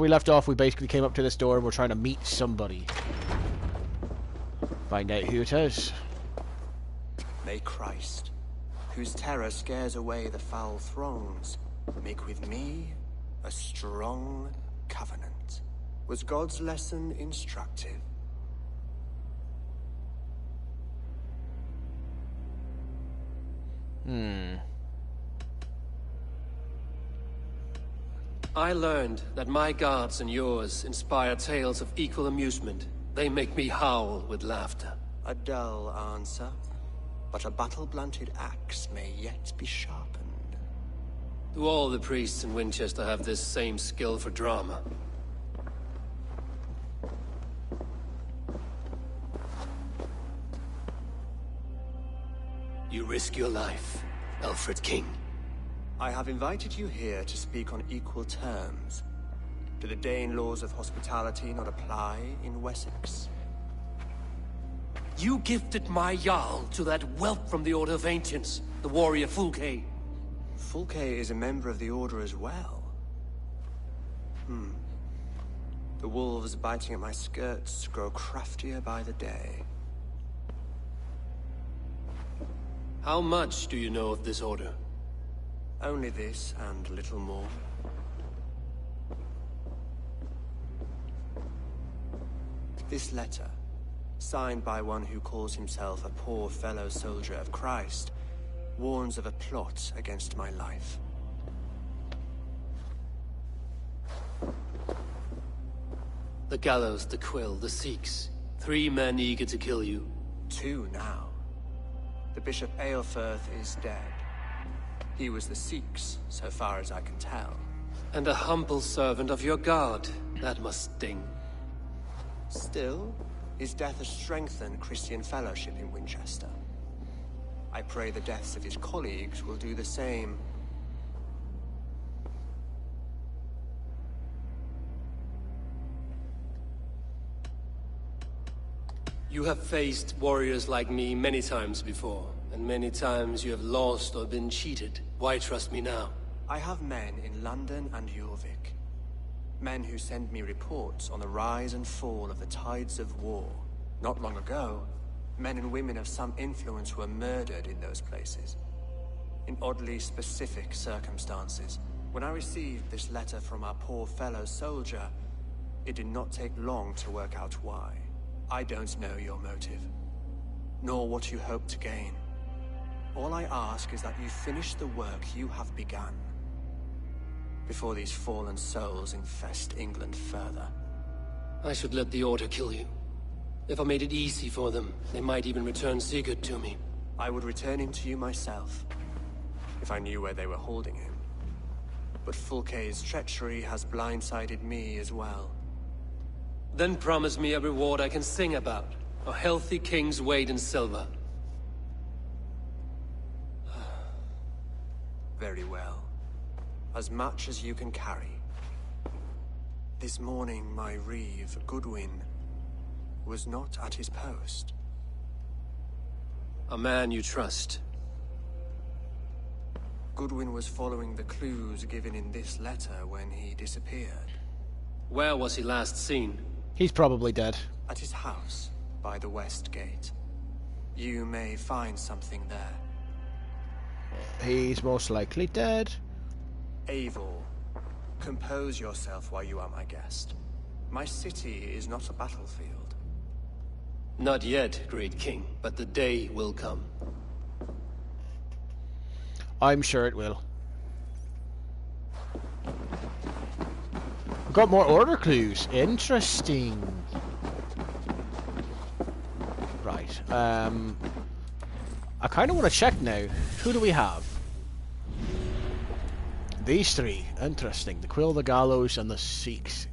we left off, we basically came up to this door and we're trying to meet somebody. Find out who it is. May Christ, whose terror scares away the foul throngs, make with me a strong covenant. Was God's lesson instructive? I learned that my gods and yours inspire tales of equal amusement. They make me howl with laughter. A dull answer, but a battle-blunted axe may yet be sharpened. Do all the priests in Winchester have this same skill for drama? You risk your life, Alfred King. I have invited you here to speak on equal terms. Do the Dane laws of hospitality not apply in Wessex? You gifted my Jarl to that whelp from the Order of Ancients, the warrior Fulke. Fulke is a member of the Order as well. The wolves biting at my skirts grow craftier by the day. How much do you know of this order? Only this and little more. This letter, signed by one who calls himself a poor fellow soldier of Christ, warns of a plot against my life. The gallows, the quill, the Sikhs. 3 men eager to kill you. 2 now. The Bishop Aelfirth is dead. He was the Sikhs, so far as I can tell. And a humble servant of your god. That must sting. Still, his death has strengthened Christian fellowship in Winchester. I pray the deaths of his colleagues will do the same. You have faced warriors like me many times before, and many times you have lost or been cheated. Why trust me now? I have men in London and Jorvik. Men who send me reports on the rise and fall of the tides of war. Not long ago, men and women of some influence were murdered in those places. In oddly specific circumstances. When I received this letter from our poor fellow soldier, it did not take long to work out why. I don't know your motive, nor what you hope to gain. All I ask is that you finish the work you have begun, before these fallen souls infest England further. I should let the Order kill you. If I made it easy for them, they might even return Sigurd to me. I would return him to you myself, if I knew where they were holding him. But Fulke's treachery has blindsided me as well. Then promise me a reward I can sing about. A healthy king's weight in silver. Very well. As much as you can carry. This morning, my reeve, Goodwin, was not at his post. A man you trust. Goodwin was following the clues given in this letter when he disappeared. Where was he last seen? He's probably dead. At his house, by the west gate. You may find something there. He's most likely dead. Eivor, compose yourself while you are my guest. My city is not a battlefield. Not yet, great king, but the day will come. I'm sure it will. Got more order clues. Interesting. Right. I kind of want to check now. Who do we have? These 3. Interesting. The Quill, the Gallows, and the Sikhs.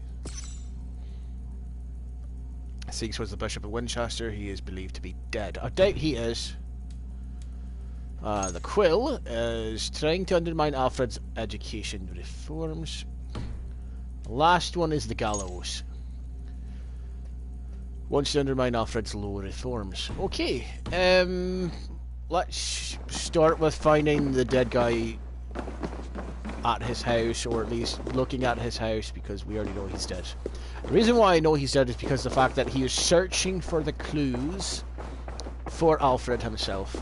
Sikhs was the Bishop of Winchester. He is believed to be dead. I doubt he is. The Quill is trying to undermine Alfred's education reforms. The last one is the Gallows. Wants to undermine Alfred's law reforms. Okay, let's start with finding the dead guy at his house, or at least looking at his house, because we already know he's dead. The reason why I know he's dead is because of the fact that he is searching for the clues for Alfred himself.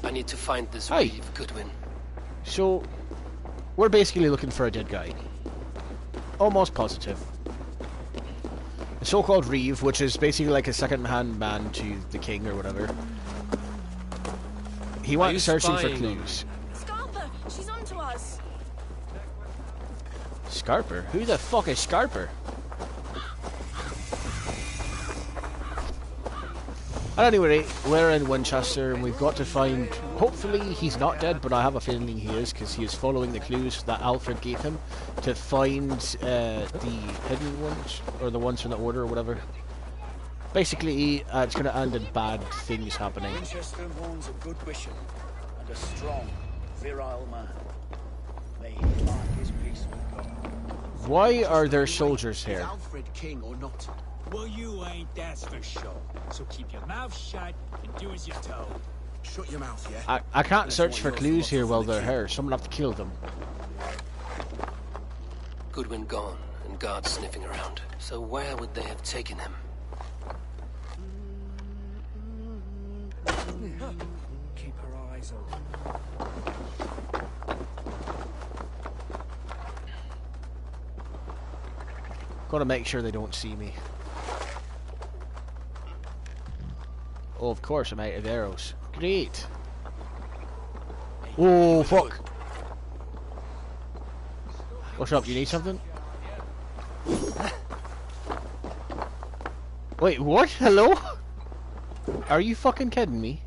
I need to find this Hey. Reeve, Goodwin. So, we're basically looking for a dead guy. Almost positive. The so-called Reeve, which is basically like a second-hand man to the king or whatever. He went searching for clues. Scarper, she's on to us. Scarper? Who the fuck is Scarper? At any rate, we're in Winchester and we've got to find... Hopefully he's not dead, but I have a feeling he is, because he is following the clues that Alfred gave him to find the hidden ones, or the ones from the Order or whatever. Basically, it's going to end in bad things happening. Winchester mourns a good bishop and a strong, virile man. May he find his peace with God. Why are there soldiers Is here? Alfred king or not? Well, you ain't, that's for sure. So keep your mouth shut and do as you're told. Shut your mouth, yeah? I can't search for clues here while they're here. Someone have to kill them. Goodwin gone, and guards sniffing around. So where would they have taken him? Keep her eyes open. Gotta make sure they don't see me. Oh, of course, I'm out of arrows. Great. Oh, fuck. What's up? You need something? Wait, what? Hello? Are you fucking kidding me?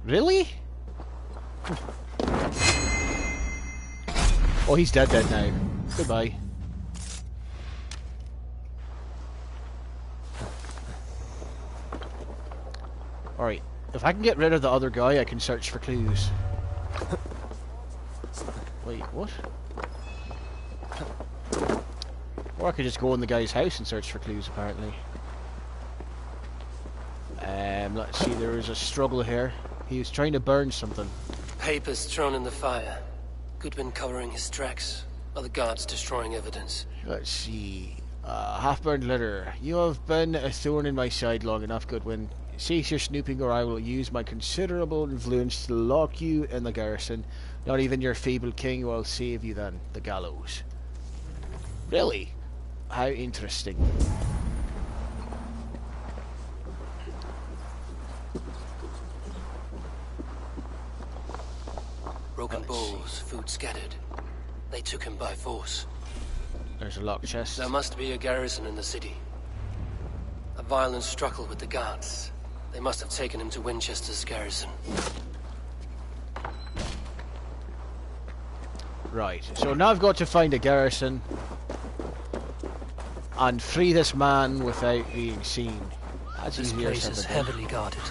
Really? Oh, he's dead now. Goodbye. Alright, if I can get rid of the other guy, I can search for clues. Wait, what? Or I could just go in the guy's house and search for clues, apparently. Let's see, there was a struggle here. He was trying to burn something. Papers thrown in the fire. Goodwin covering his tracks. Other guards destroying evidence. Let's see. Half-burned letter. You have been a thorn in my side long enough, Goodwin. Cease your snooping or I will use my considerable influence to lock you in the garrison. Not even your feeble king will save you then. The gallows. Really? How interesting. Broken bowls, food scattered. They took him by force. There's a locked chest. There must be a garrison in the city. A violent struggle with the guards. They must have taken him to Winchester's garrison. Right, so now I've got to find a garrison and free this man without being seen. That's This easier place said is than done. heavily guarded.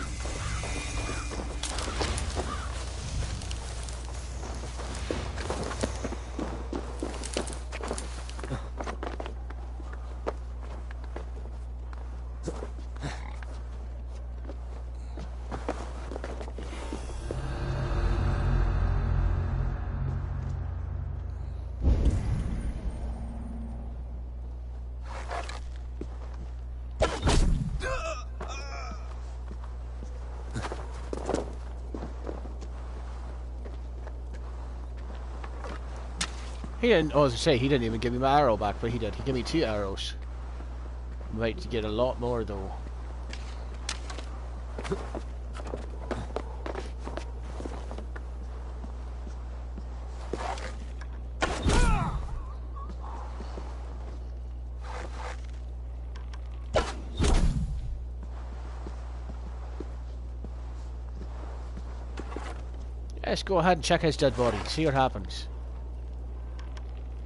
He didn't, I was gonna say, he didn't even give me my arrow back, but he did. He gave me 2 arrows. I'm about to get a lot more though. Let's go ahead and check his dead body, see what happens.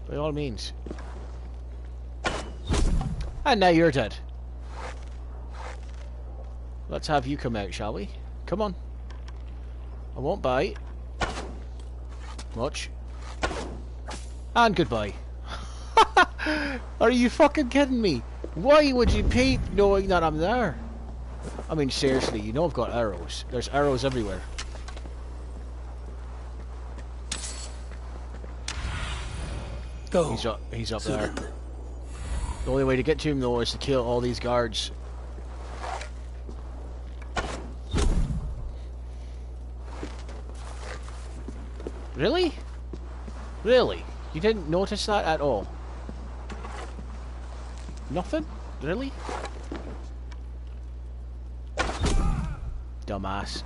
By all means. And now you're dead. Let's have you come out, shall we? Come on. I won't bite. Much. And goodbye. Are you fucking kidding me? Why would you peep knowing that I'm there? I mean, seriously, you know I've got arrows. There's arrows everywhere. Go. He's up there. The only way to get to him though is to kill all these guards. Really? Really? You didn't notice that at all? Nothing? Really? Dumbass.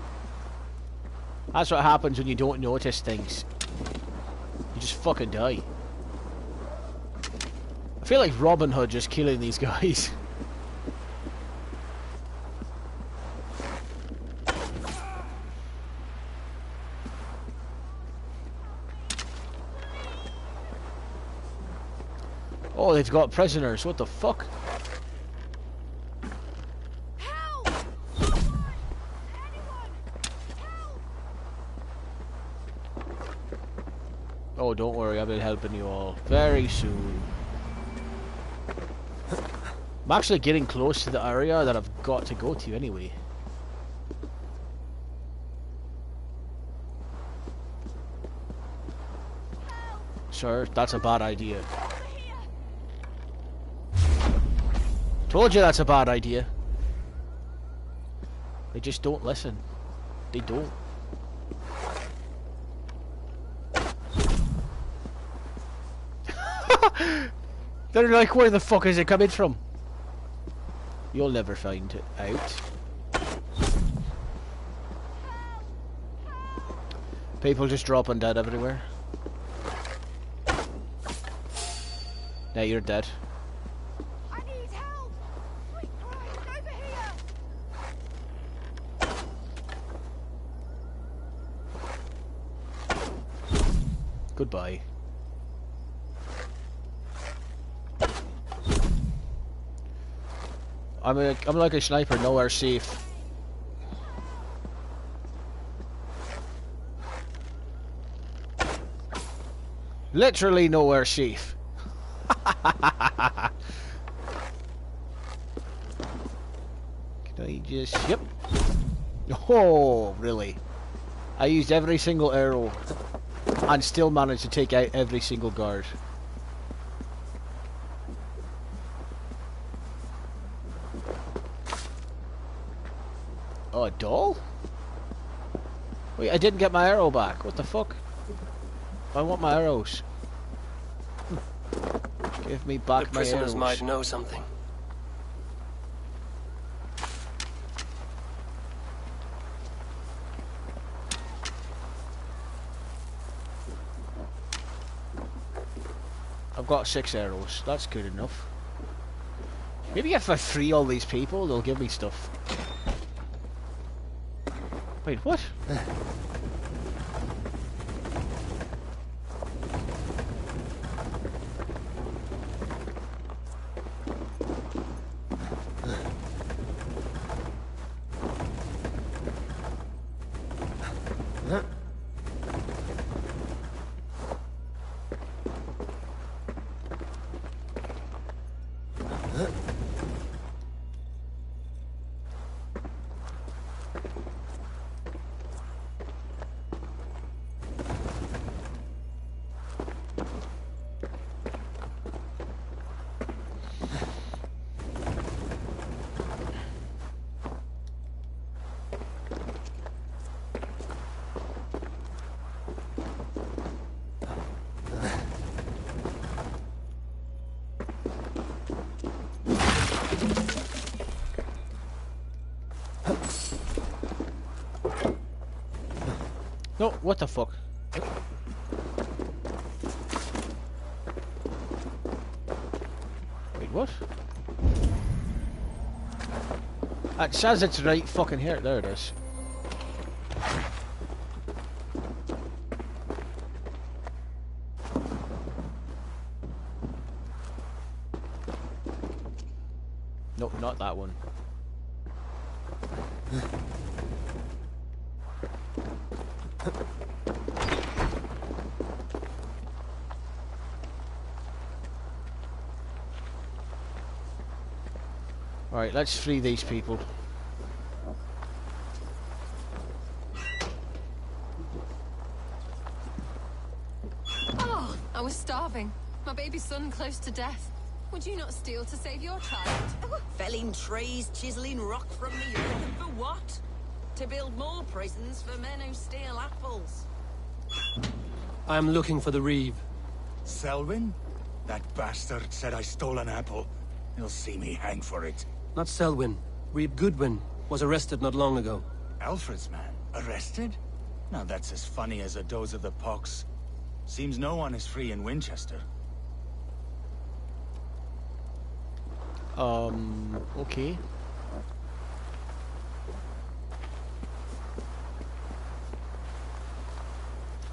That's what happens when you don't notice things. You just fucking die. I feel like Robin Hood just killing these guys. Oh, they've got prisoners. What the fuck? Help! Anyone! Help! Oh, don't worry. I've been helping you all very soon. I'm actually getting close to the area that I've got to go to anyway. Sir, that's a bad idea. Told you that's a bad idea. They just don't listen. They don't. They're like, where the fuck is it coming from? You'll never find it out. People just dropping dead everywhere. Now you're dead. I need help! Quick, Brian, over here! Goodbye. I'm like a sniper, nowhere safe. Literally nowhere safe. Can I just... Yep. Oh, really? I used every single arrow and still managed to take out every single guard. Oh, a doll? Wait, I didn't get my arrow back. What the fuck? I want my arrows. Give me back The my prisoners arrows. might know something. I've got 6 arrows. That's good enough. Maybe if I free all these people, they'll give me stuff. Wait, what? No, what the fuck? Wait, what? It says it's right fucking here. There it is. Nope, not that one. Alright, let's free these people. Oh, I was starving. My baby son close to death. Would you not steal to save your child? Felling trees, chiseling rock from the earth. For what? To build more prisons for men who steal apples. I'm looking for the Reeve. Selwyn? That bastard said I stole an apple. He'll see me hang for it. Not Selwyn. Reeve Goodwin was arrested not long ago. Alfred's man? Arrested? Now that's as funny as a dose of the pox. Seems no one is free in Winchester. Okay.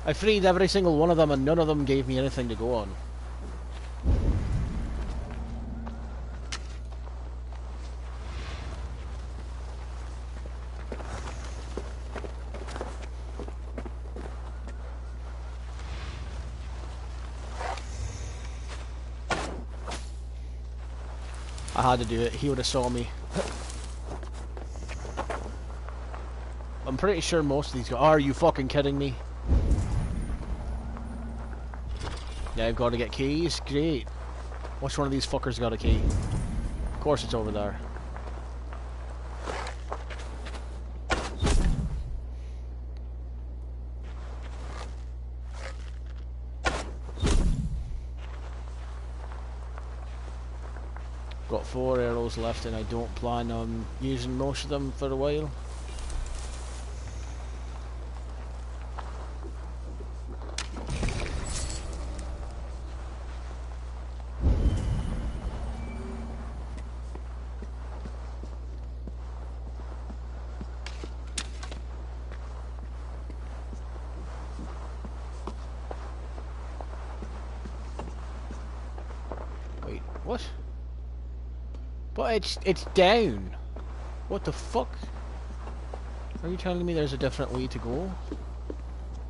I freed every single one of them and none of them gave me anything to go on. I had to do it, he would have saw me. I'm pretty sure most of these guys... Are you fucking kidding me? Yeah, I've got to get keys? Great. Which one of these fuckers got a key? Of course it's over there. Got 4 arrows left and I don't plan on using most of them for a while. Wait, what? But it's down. What the fuck? Are you telling me there's a different way to go?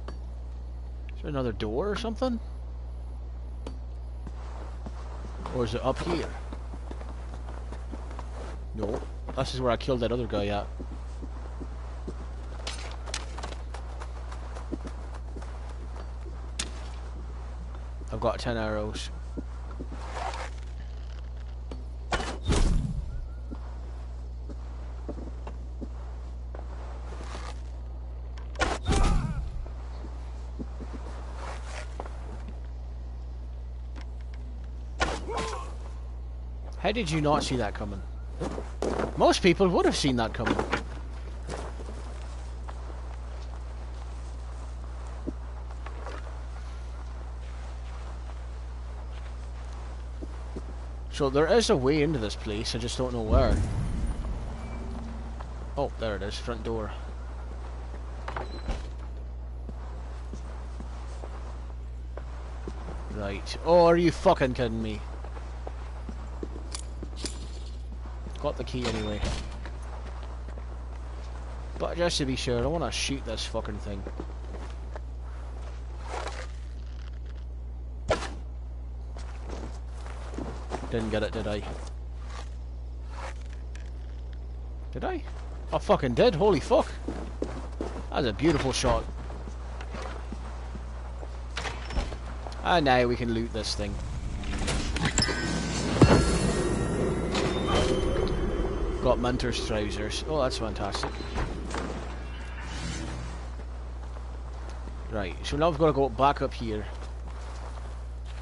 Is there another door or something? Or is it up here? No. This is where I killed that other guy at. I've got 10 arrows. How did you not see that coming? Most people would have seen that coming. So there is a way into this place, I just don't know where. Oh, there it is, front door. Right. Oh, are you fucking kidding me? Got the key anyway. But just to be sure, I want to shoot this fucking thing. Didn't get it, did I? Did I? I fucking did, holy fuck. That's a beautiful shot. And now we can loot this thing. Got Minter's trousers. Oh, that's fantastic. Right, so now we've got to go back up here.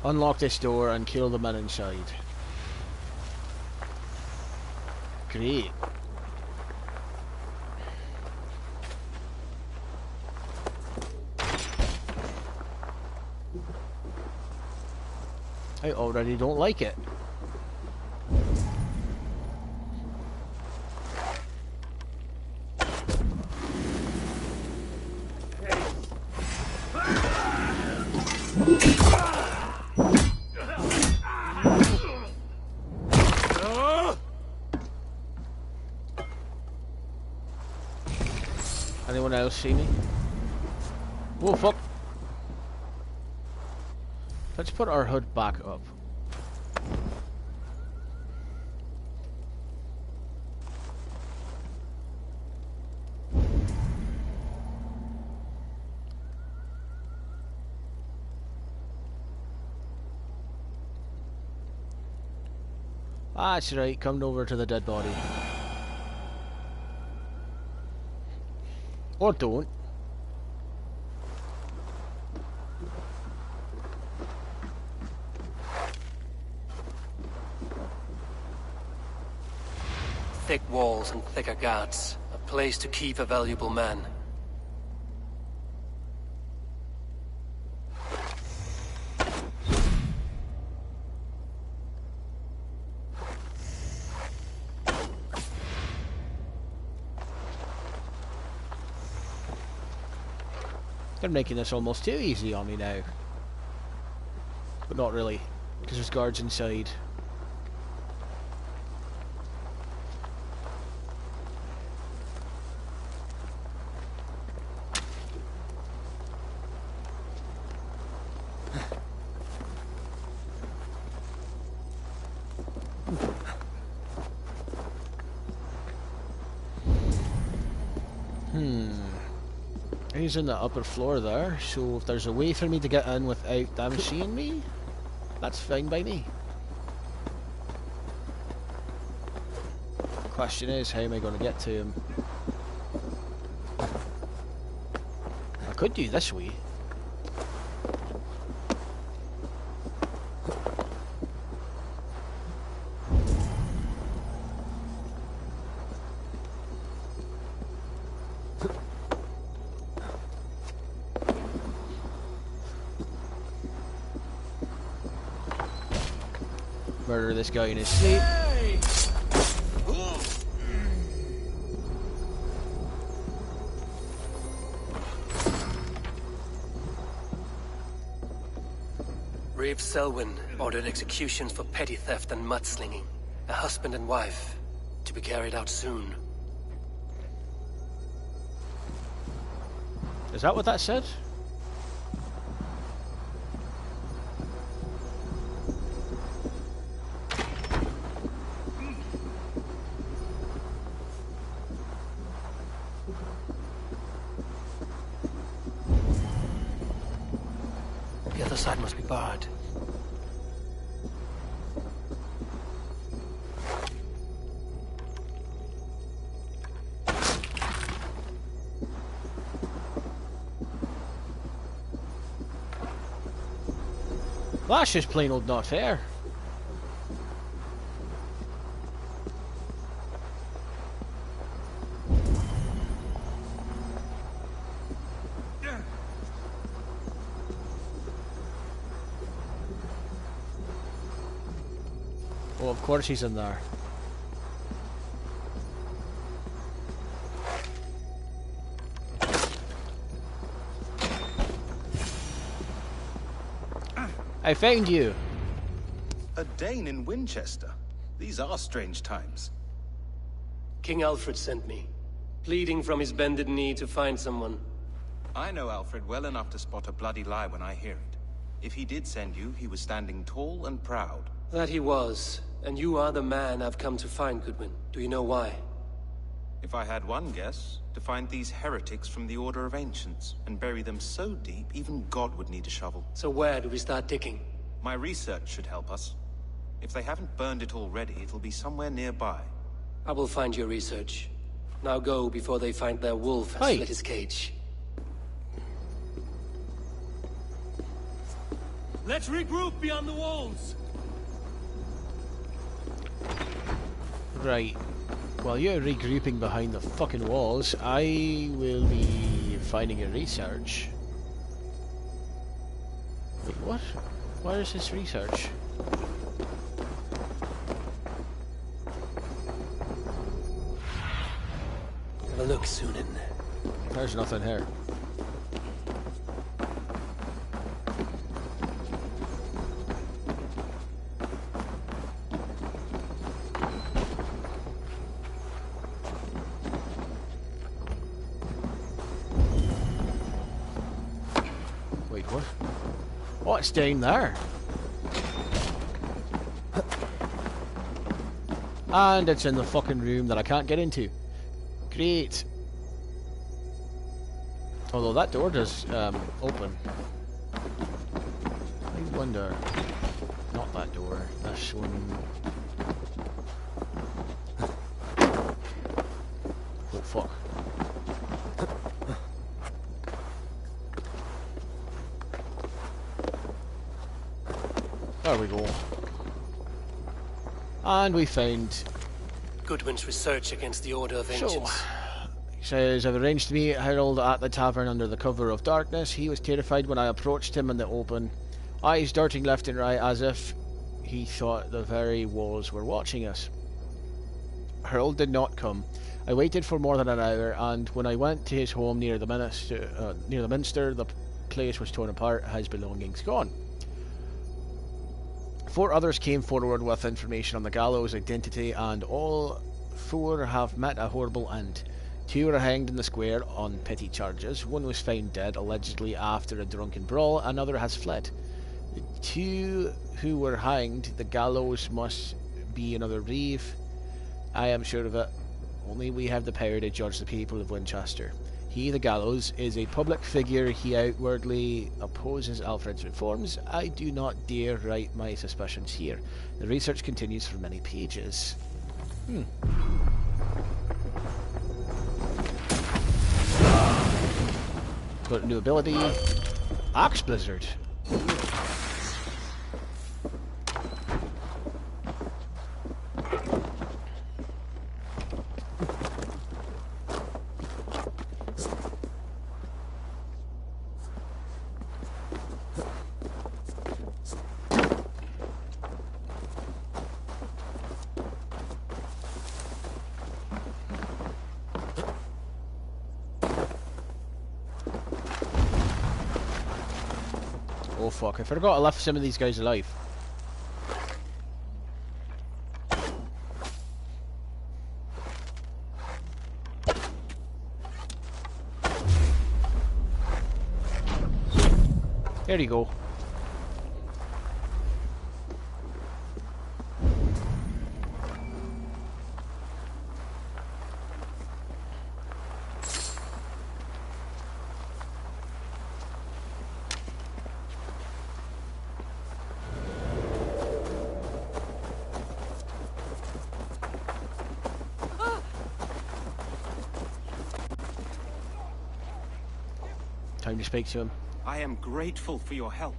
Unlock this door and kill the men inside. Great. I already don't like it. Anyone else see me? Whoa, fuck. Let's put our hood back up. That's right, coming over to the dead body. Or don't. Thick walls and thicker guards. A place to keep a valuable man. They're making this almost too easy on me now. But not really, because there's guards inside. He's in the upper floor there, so if there's a way for me to get in without them seeing me, that's fine by me. The question is, how am I going to get to him? I could do this way. Murder this guy in his sleep. Rafe Selwyn ordered executions for petty theft and mudslinging. A husband and wife, to be carried out soon. Is that what that said? The other side must be barred. Well, that's just plain old not fair. Oh, of course he's in there. I found you. A Dane in Winchester. These are strange times. King Alfred sent me, pleading from his bended knee to find someone. I know Alfred well enough to spot a bloody lie when I hear it. If he did send you, he was standing tall and proud. That he was, and you are the man I've come to find, Goodwin. Do you know why? If I had one guess, to find these heretics from the Order of Ancients, and bury them so deep, even God would need a shovel. So where do we start digging? My research should help us. If they haven't burned it already, it'll be somewhere nearby. I will find your research. Now go before they find their wolf has split his cage. Let's regroup beyond the walls. Right. While you're regrouping behind the fucking walls, I will be finding your research. Wait, what? Where is this research? Have a look, Sunan. There's nothing here. Wait, what? What's down there? And it's in the fucking room that I can't get into. Great. Although that door does open. I wonder. Not that door. This one. There we go. And we found... Goodwin's research against the Order of Ancients. So, he says, I've arranged to meet Harold at the tavern under the cover of darkness. He was terrified when I approached him in the open, eyes darting left and right as if he thought the very walls were watching us. Harold did not come. I waited for more than an hour, and when I went to his home near the Minster, the place was torn apart, his belongings gone. 4 others came forward with information on the gallows' identity, and all 4 have met a horrible end. 2 were hanged in the square on petty charges. 1 was found dead, allegedly after a drunken brawl. Another has fled. The 2 who were hanged, the gallows must be another reeve. I am sure of it. Only we have the power to judge the people of Winchester. He, the gallows, is a public figure. He outwardly opposes Alfred's reforms. I do not dare write my suspicions here. The research continues for many pages. Got a new ability. Axe Blizzard. Oh fuck, I forgot I left some of these guys alive. There you go. Time to speak to him. I am grateful for your help.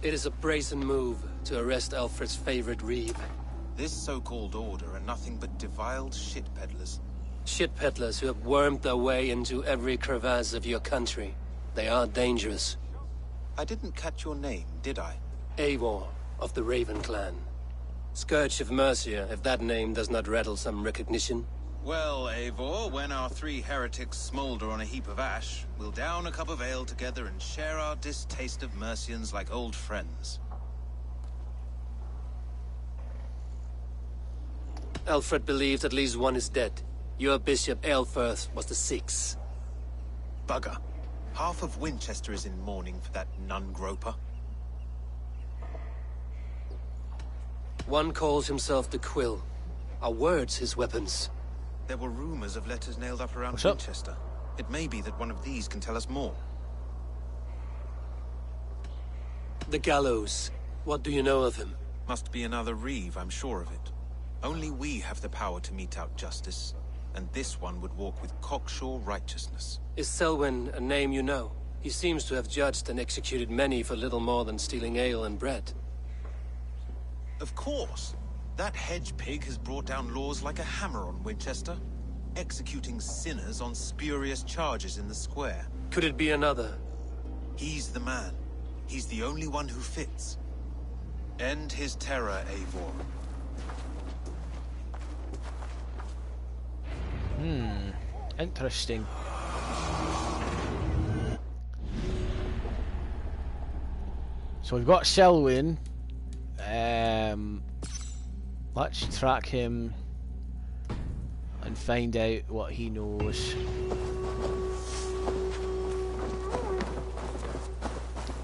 It is a brazen move to arrest Alfred's favorite reeve. This so-called order are nothing but defiled shit peddlers. Shit peddlers who have wormed their way into every crevasse of your country. They are dangerous. I didn't catch your name, did I? Eivor of the Raven Clan. Scourge of Mercia, if that name does not rattle some recognition. Well, Eivor, when our 3 heretics smolder on a heap of ash, we'll down a cup of ale together and share our distaste of Mercians like old friends. Alfred believed at least 1 is dead. Your Bishop Aelfirth was the 6th. Bugger. Half of Winchester is in mourning for that nun-groper. One calls himself the Quill. Are words his weapons? There were rumors of letters nailed up around What's up? Winchester. It may be that one of these can tell us more. The gallows. What do you know of him? Must be another reeve, I'm sure of it. Only we have the power to mete out justice, and this one would walk with cocksure righteousness. Is Selwyn a name you know? He seems to have judged and executed many for little more than stealing ale and bread. Of course. That hedge pig has brought down laws like a hammer on Winchester, executing sinners on spurious charges in the square. Could it be another? He's the man. He's the only one who fits. End his terror, Eivor. Interesting. So we've got Selwyn. Let's track him and find out what he knows.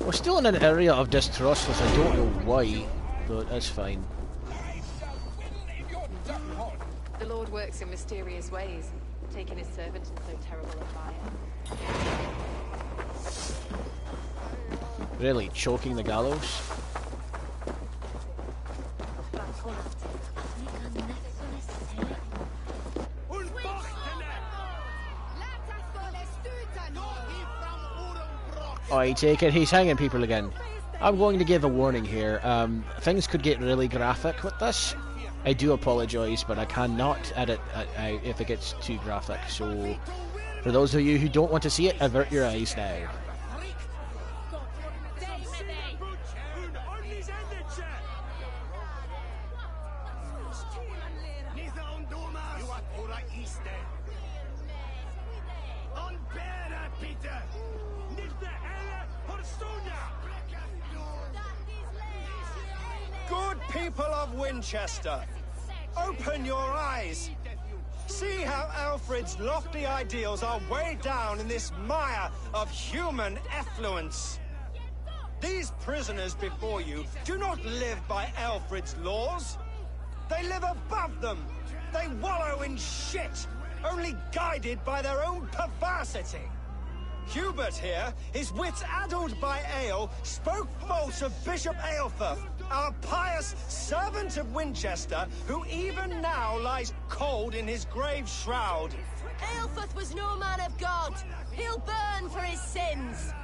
We're still in an area of distrust, which I don't know why, but that's fine. The Lord works in mysterious ways, taking his servant in so terrible a fire. Really, choking the gallows? I take it he's hanging people again. I'm going to give a warning here. Things could get really graphic with this. I do apologise, but I cannot edit if it gets too graphic. So, for those of you who don't want to see it, avert your eyes now. Good people of Winchester, open your eyes. See how Alfred's lofty ideals are weighed down in this mire of human effluence. These prisoners before you do not live by Alfred's laws. They live above them. They wallow in shit, only guided by their own perversity. Hubert here, his wits addled by ale, spoke false of Bishop Aelfirth, our pious servant of Winchester, who even now lies cold in his grave shroud. Aelfirth was no man of God. He'll burn for his sins.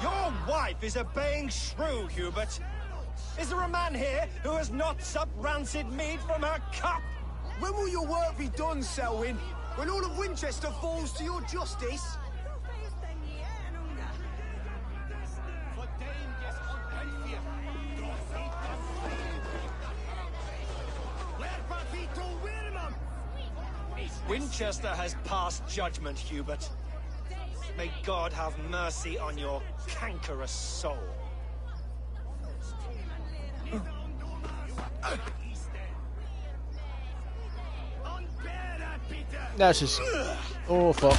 Your wife is obeying shrew, Hubert. Is there a man here who has not supped rancid mead from her cup? When will your work be done, Selwyn? When all of Winchester falls to your justice? Winchester has passed judgment, Hubert. May God have mercy on your cankerous soul. That's just... Oh, fuck.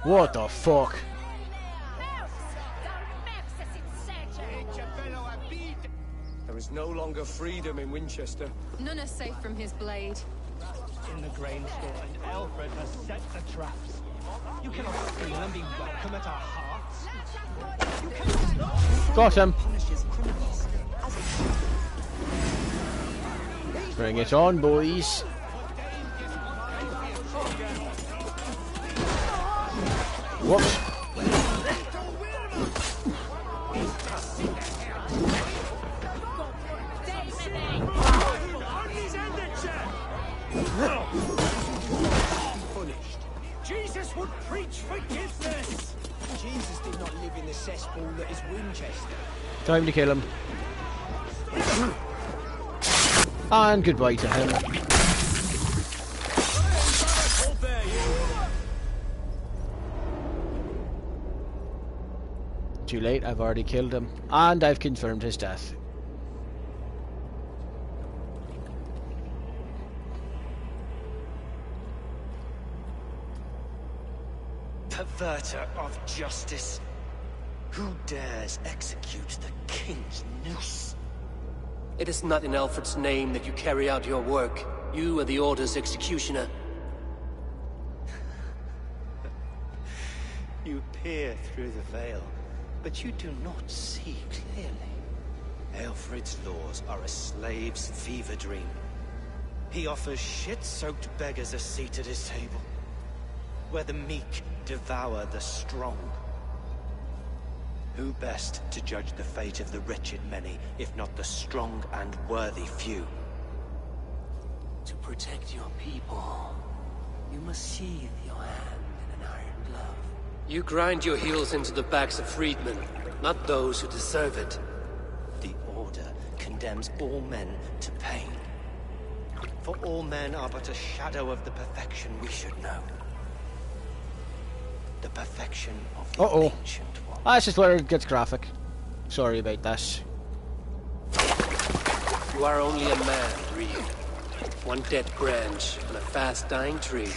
What the fuck? There is no longer freedom in Winchester. None are safe from his blade. In the grain store, and Alfred has set the traps. You cannot steal and be welcome at our hearts. Got him. Bring it on, boys. Whoops. Punished. Jesus would preach forgiveness. Jesus did not live in the cesspool that is Winchester. Time to kill him. And goodbye to him. Too late, I've already killed him. And I've confirmed his death. Perverter of justice. Who dares execute the king's noose? It is not in Alfred's name that you carry out your work. You are the Order's executioner. You peer through the veil, but you do not see clearly. Alfred's laws are a slave's fever dream. He offers shit-soaked beggars a seat at his table, where the meek devour the strong. Who best to judge the fate of the wretched many, if not the strong and worthy few? To protect your people, you must sheathe your hand in an iron glove. You grind your heels into the backs of freedmen, not those who deserve it. The Order condemns all men to pain. For all men are but a shadow of the perfection we should know. The perfection of the ancient one. That's just where it gets graphic. Sorry about this. You are only a man, Reed. One dead branch on a fast-dying tree.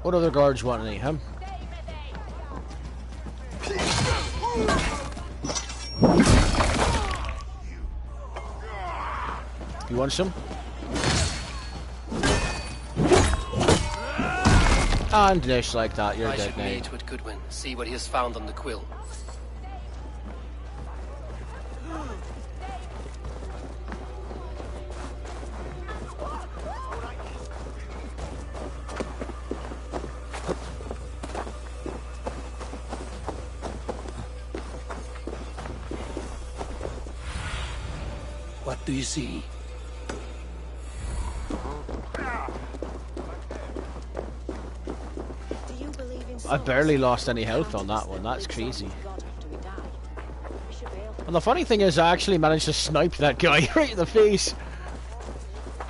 What other guards want any, huh? You want some? And dish like that, you're I dead should now. meet with Goodwin, see what he has found on the quill. What do you see? I barely lost any health on that one, that's crazy. And the funny thing is I actually managed to snipe that guy right in the face.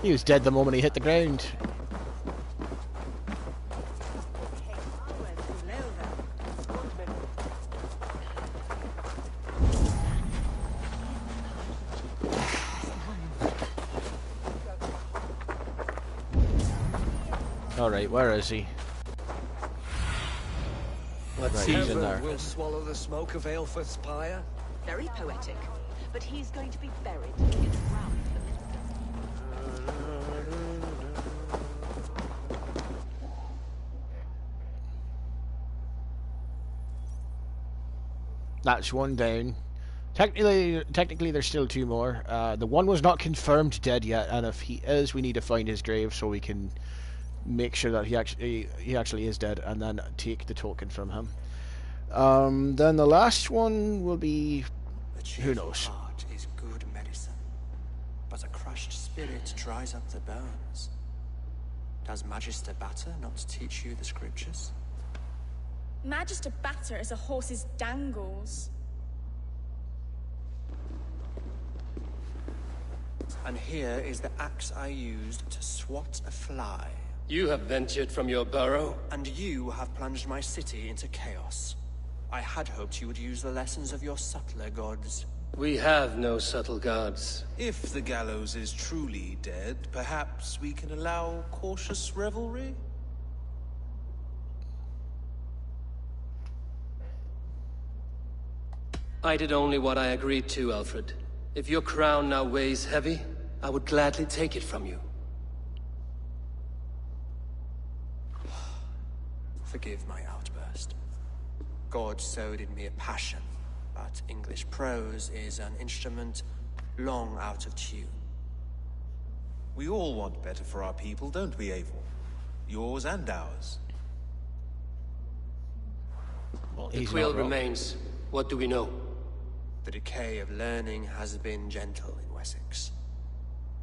He was dead the moment he hit the ground. Alright, where is he? Let's Right, he's in there. Will swallow the smoke of Aelfred's pyre. Very poetic. But he's going to be buried in the ground. That's one down. Technically, there's still two more. The one was not confirmed dead yet, and if he is, we need to find his grave so we can make sure that he actually is dead, and then take the token from him. Then the last one will be, who knows? Heart is good medicine, but a crushed spirit dries up the bones. Does Magister Batter not teach you the scriptures? Magister Batter is a horse's dangles. And here is the axe I used to swat a fly. You have ventured from your burrow? And you have plunged my city into chaos. I had hoped you would use the lessons of your subtler gods. We have no subtle gods. If the gallows is truly dead, perhaps we can allow cautious revelry? I did only what I agreed to, Alfred. If your crown now weighs heavy, I would gladly take it from you. Forgive my outburst. God sowed in me a passion, but English prose is an instrument long out of tune. We all want better for our people, don't we, Eivor? Yours and ours. Well, the quill remains. What do we know? The decay of learning has been gentle in Wessex.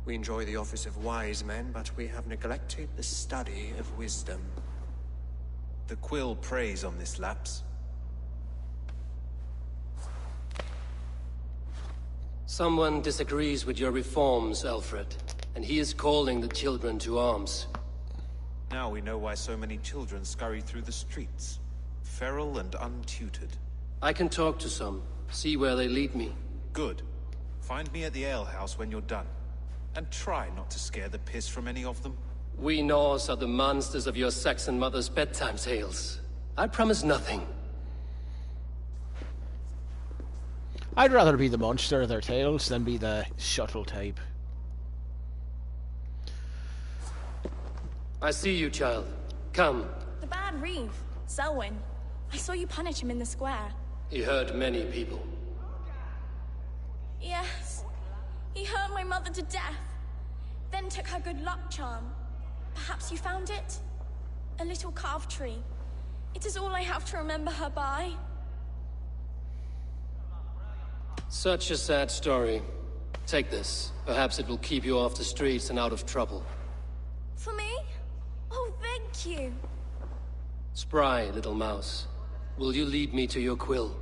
We enjoy the office of wise men, but we have neglected the study of wisdom. The quill preys on this lapse. Someone disagrees with your reforms, Alfred, and he is calling the children to arms. Now we know why so many children scurry through the streets, feral and untutored. I can talk to some, see where they lead me. Good. Find me at the alehouse when you're done. And try not to scare the piss from any of them. We Norse are the monsters of your Saxon mother's bedtime tales. I promise nothing. I'd rather be the monster of their tales than be the shuttle type. I see you, child. Come. The bad Reeve, Selwyn. I saw you punish him in the square. He hurt many people. Yes. He hurt my mother to death. Then took her good luck charm. Perhaps you found it? A little carved tree. It is all I have to remember her by. Such a sad story. Take this. Perhaps it will keep you off the streets and out of trouble. For me? Oh, thank you. Spry, little mouse. Will you lead me to your quill?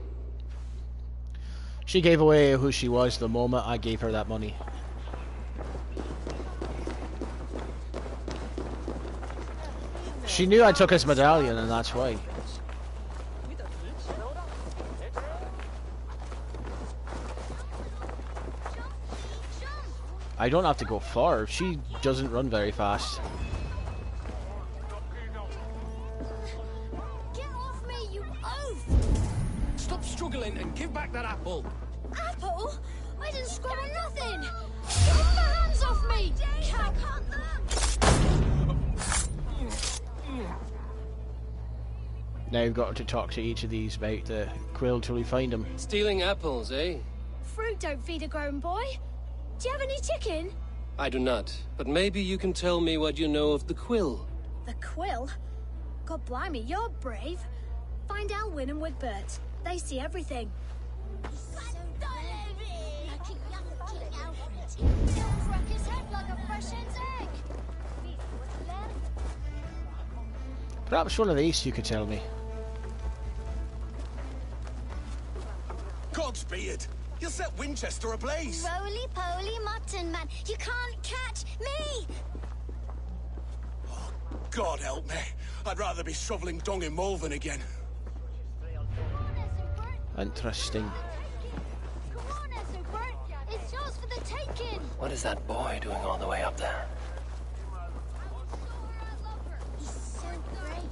She gave away who she was the moment I gave her that money. She knew I took his medallion, and that's why. I don't have to go far. She doesn't run very fast. stealing and give back that apple. Apple? I didn't squabble nothing! Get your hands off me! Cow. Now we've got to talk to each of these about the quill till we find them. Stealing apples, eh? Fruit don't feed a grown boy. Do you have any chicken? I do not, but maybe you can tell me what you know of the quill. The quill? God blimey, you're brave. Find Elwyn and Wigbert. They see everything. Perhaps one of these you could tell me. Cogsbeard! You'll set Winchester ablaze! Roly-poly mutton man, you can't catch me! Oh, God help me. I'd rather be shoveling dung in Malvern again. Interesting. Come on, Ethelbert. It's yours for the taking. What is that boy doing all the way up there? He's so brave.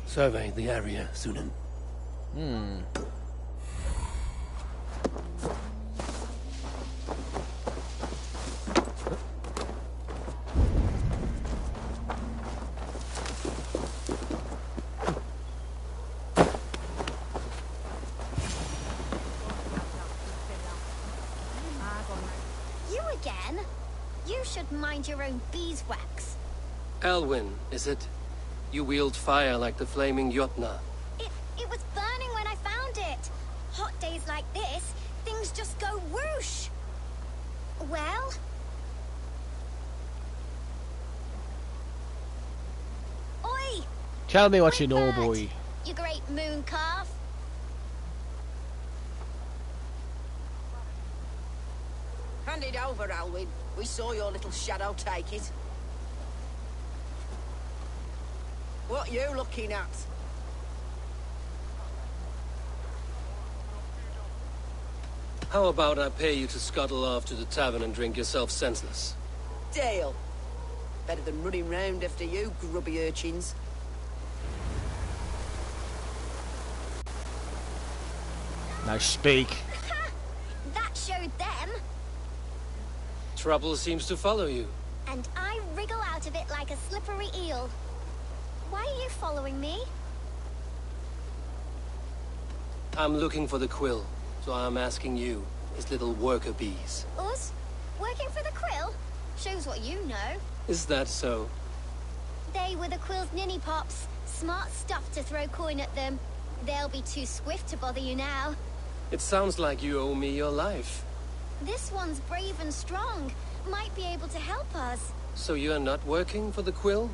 Survey the area, Sunan. You again? You should mind your own beeswax. Elwyn, is it? You wield fire like the flaming Jotna. It was burning when I found it. Hot days like this, things just go whoosh. Well? Oi! Tell me what you know, boy. You great moon calf. Hand it over, Alwyn. We saw your little shadow take it. What you looking at? How about I pay you to scuttle off to the tavern and drink yourself senseless? Deal. Better than running round after you, grubby urchins. Now speak. That showed them. Trouble seems to follow you. And I wriggle out of it like a slippery eel. Why are you following me? I'm looking for the quill, so I'm asking you, his little worker bees. Us? Working for the quill? Shows what you know. Is that so? They were the quill's ninny pops. Smart stuff to throw coin at them. They'll be too swift to bother you now. It sounds like you owe me your life. This one's brave and strong. Might be able to help us. So you're not working for the quill?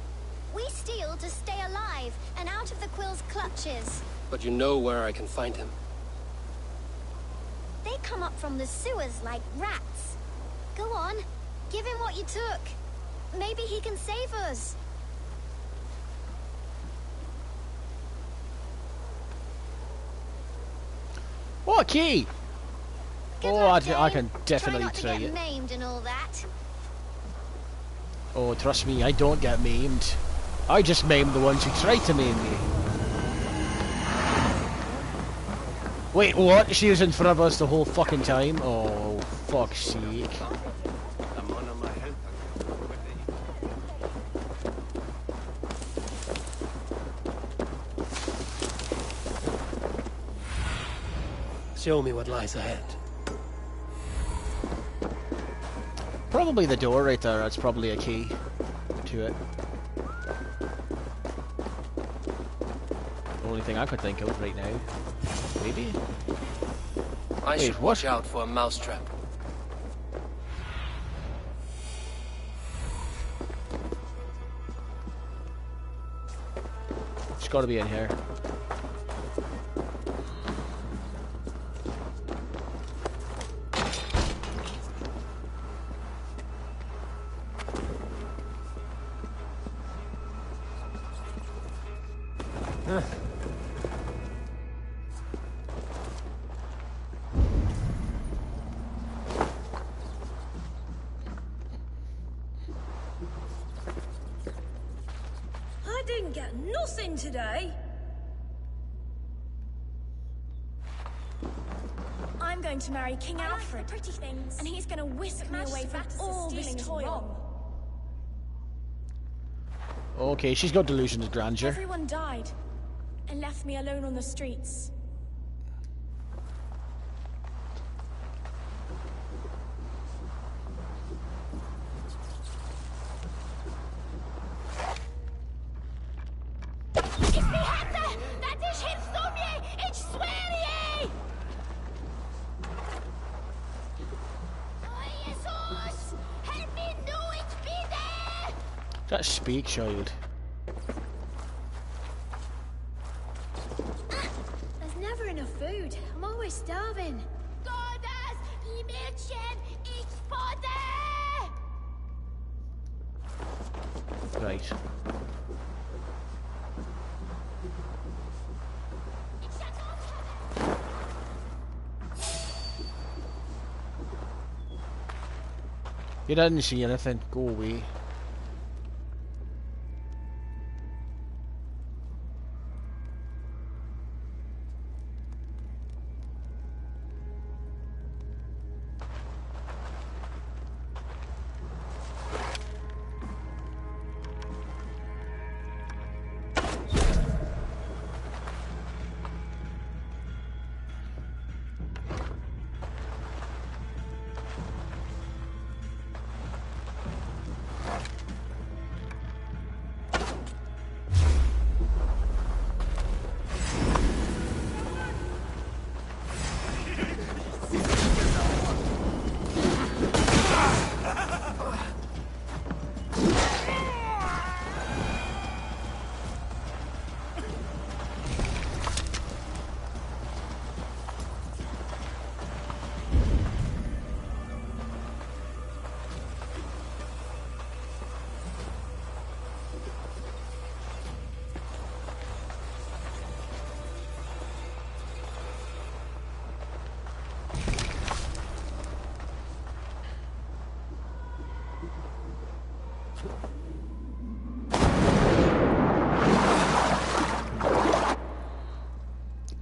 We steal to stay alive and out of the quill's clutches. But you know where I can find him. They come up from the sewers like rats. Go on, give him what you took. Maybe he can save us. What a key! Good Oh, luck, I Dave. can definitely Try not to try get it. maimed and all that. Oh, trust me, I don't get maimed. I just maim the ones who try to maim me. Wait, what? She was in front of us the whole fucking time? Oh, fuck's sake. Show me what lies ahead. Probably the door right there, that's probably a key to it. Only thing I could think of right now. Maybe? I Wait, should what? watch out for a mousetrap. It's gotta be in here. I didn't get nothing today. I'm going to marry King Alfred. Pretty things. And he's going to whisk me away from all this toil. Okay, she's got delusions of grandeur. Everyone died and left me alone on the streets. That speak, child. There's never enough food. I'm always starving. Todas die Mädchen, ich spotted! Right. You didn't see anything. Go away.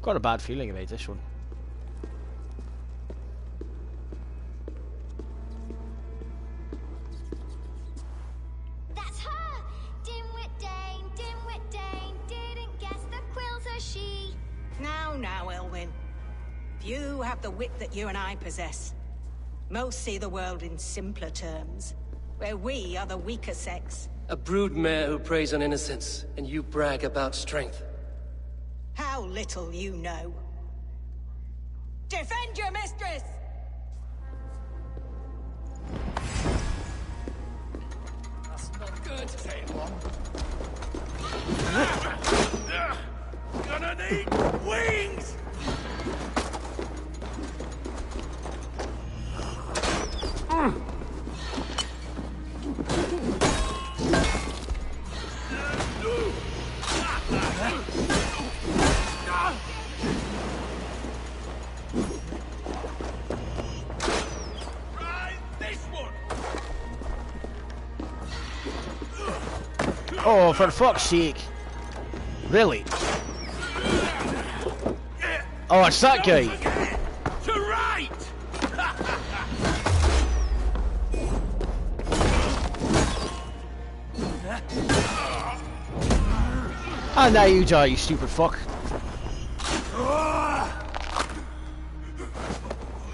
Got a bad feeling about this one. That's her! Dimwit Dane, didn't guess the quill's a she. Now, Elwyn. Few have the wit that you and I possess. Most see the world in simpler terms, where we are the weaker sex. A broodmare who preys on innocence, and you brag about strength. How little you know. Defend your mistress! That's not good. Say it long. Gonna need wings! Oh, for fuck's sake. Really? Oh, it's that guy. To right! And now you die, you stupid fuck.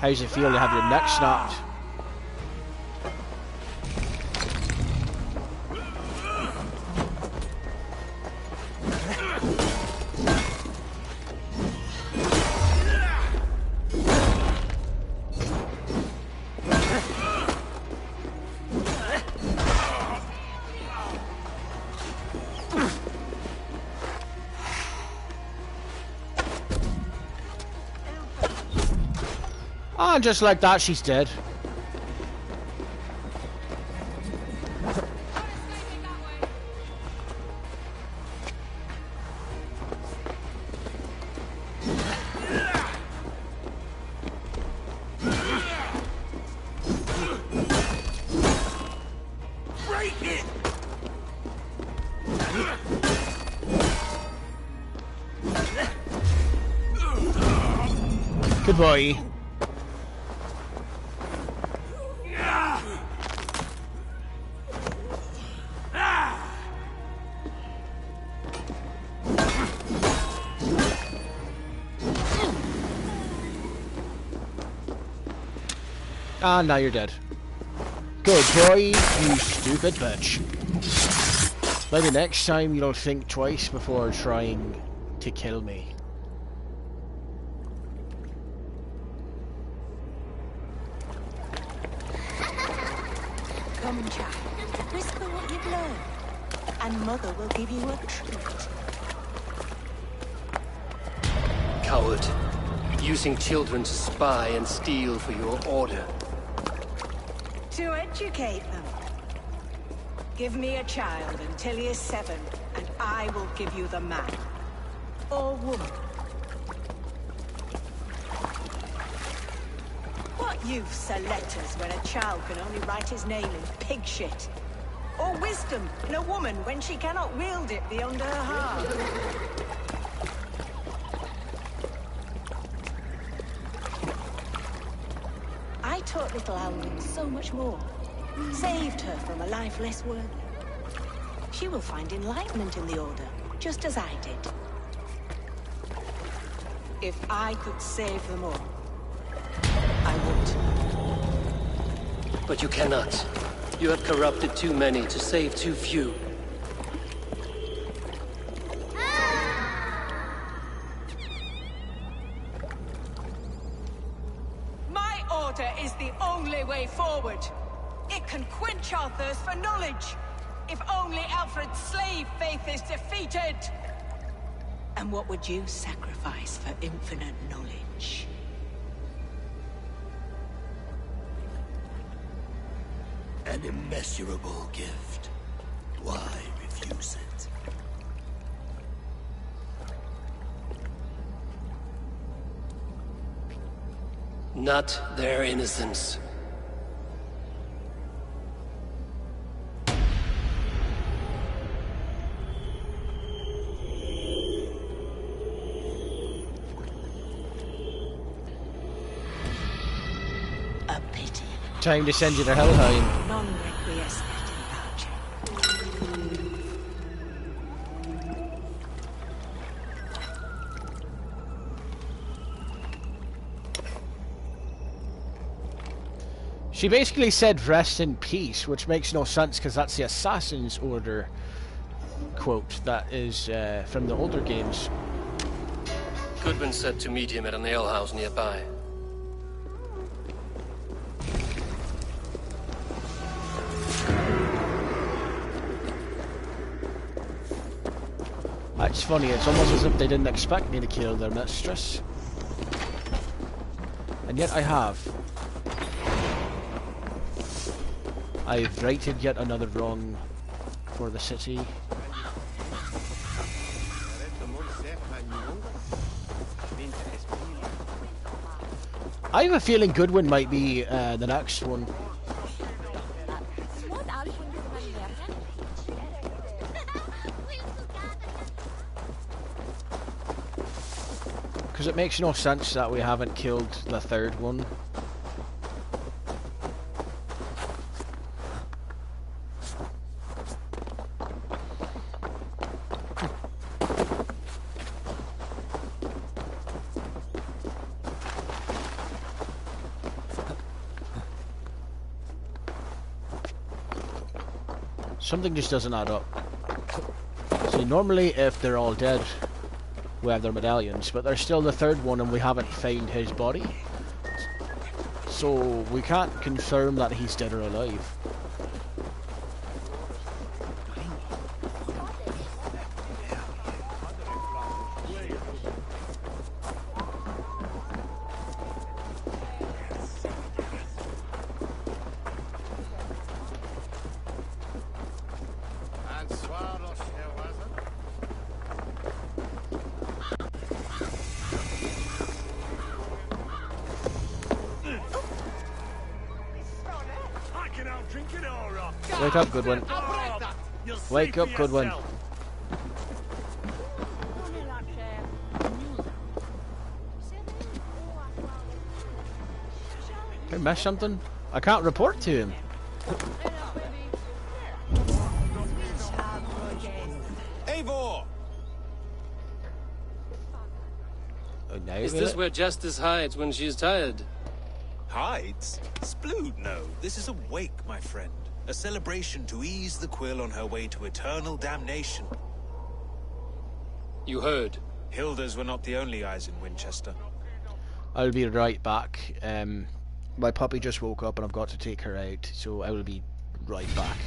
How's it feel to have your neck snapped? And just like that, she's dead. Break it! boy. Ah, now you're dead. Good boy, you stupid bitch. Maybe next time you'll think twice before trying to kill me. Come, child. Whisper what you've learned, and Mother will give you a treat. Coward. Using children to spy and steal for your order. To educate them. Give me a child until he is 7, and I will give you the man. Or woman. What use are letters when a child can only write his name in pig shit? Or wisdom in a woman when she cannot wield it beyond her heart? I taught little Alwyn so much more. Saved her from a life less worldly. She will find enlightenment in the Order, just as I did. If I could save them all, I would. But you cannot. You have corrupted too many to save too few. My order is the only way forward. It can quench our thirst for knowledge. If only Alfred's slave faith is defeated. And what would you sacrifice for infinite knowledge? An immeasurable gift. Why refuse it? Not their innocence. A pity. Time to send you to Helheim. Non requiescat in voucher. She basically said rest in peace, which makes no sense because that's the Assassin's Order quote that is from the older games. Goodwin said to meet him at an alehouse nearby. It's funny, it's almost as if they didn't expect me to kill their mistress. And yet I have. I've righted yet another wrong for the city. I have a feeling Goodwin might be the next one. Because it makes no sense that we haven't killed the third one. Something just doesn't add up. See, normally if they're all dead, we have their medallions, but there's still the third one and we haven't found his body. So we can't confirm that he's dead or alive. Wake up, Goodwin. Wake up, Goodwin. I missed something? I can't report to him. Eivor! Oh, now Is will this it? where Justice hides when she's tired? Hides? Splood, no. This is a wake, my friend. A celebration to ease the Quill on her way to eternal damnation. You heard. Hilda's were not the only eyes in Winchester. I'll be right back. My puppy just woke up and I've got to take her out, so I will be right back.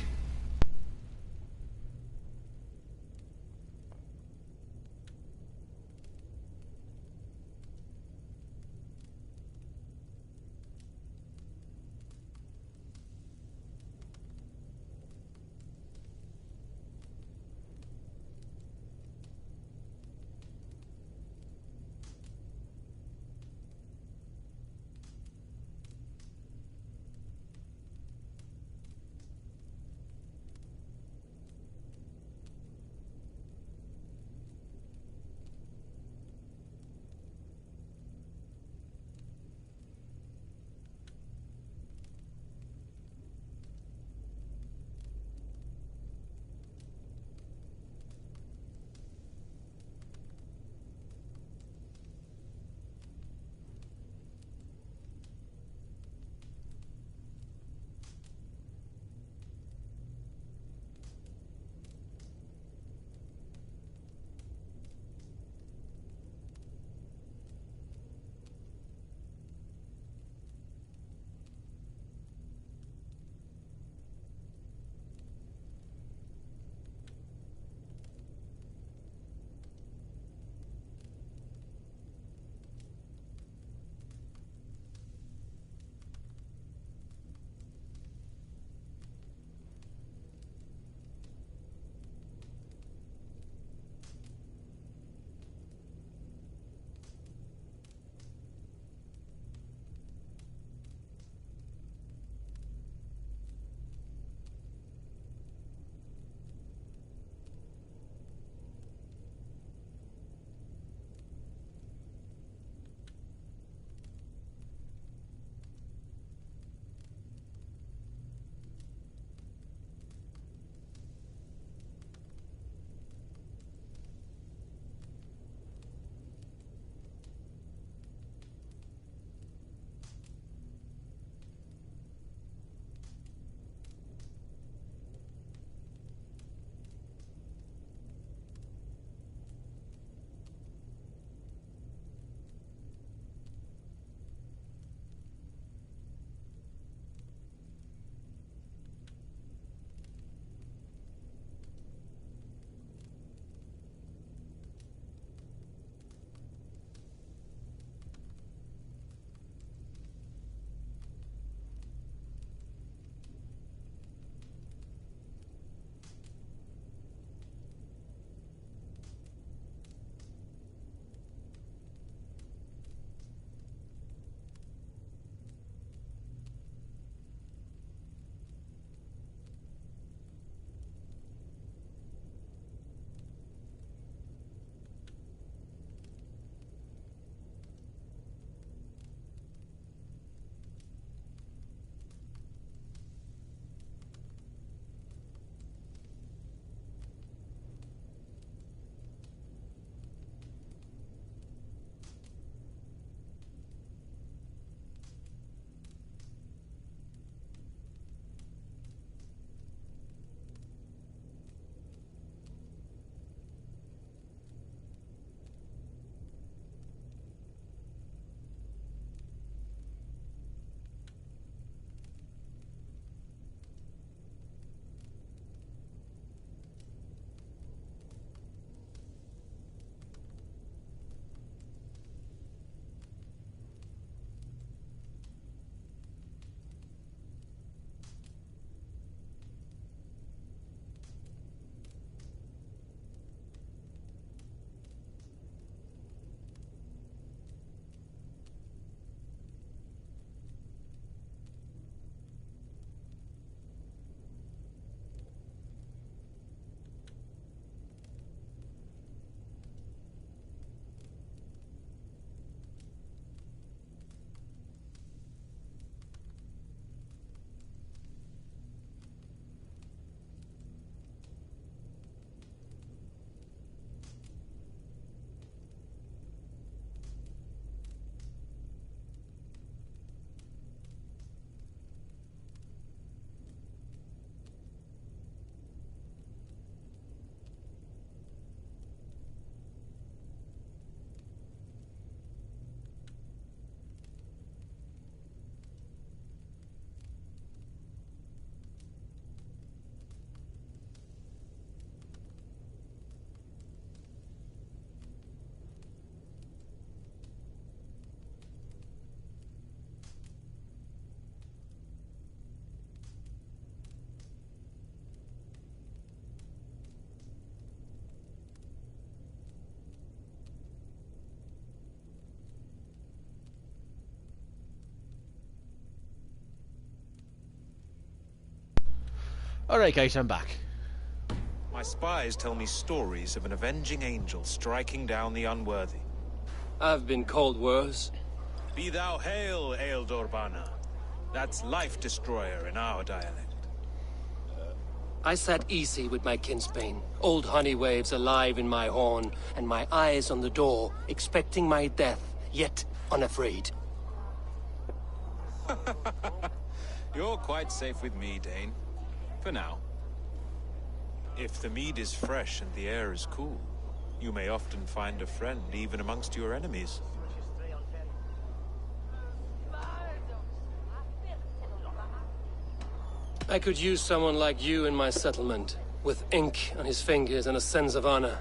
Alright guys, I'm back. My spies tell me stories of an avenging angel striking down the unworthy. I've been called worse. Be thou hail, Ealdor. That's life destroyer in our dialect. I sat easy with my kinsbane, old honey waves alive in my horn, and my eyes on the door, expecting my death, yet unafraid. You're quite safe with me, Dane. For now. If the mead is fresh and the air is cool, you may often find a friend even amongst your enemies. I could use someone like you in my settlement, with ink on his fingers and a sense of honor.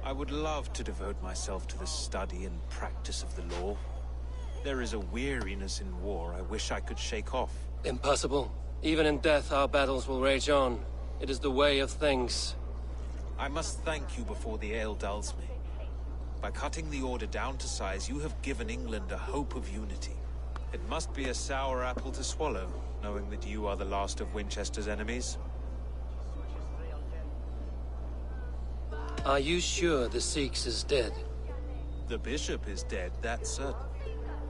I would love to devote myself to the study and practice of the law. There is a weariness in war I wish I could shake off. Impossible. Even in death, our battles will rage on. It is the way of things. I must thank you before the ale dulls me. By cutting the order down to size, you have given England a hope of unity. It must be a sour apple to swallow, knowing that you are the last of Winchester's enemies. Are you sure the Sikhs is dead? The bishop is dead, that's certain.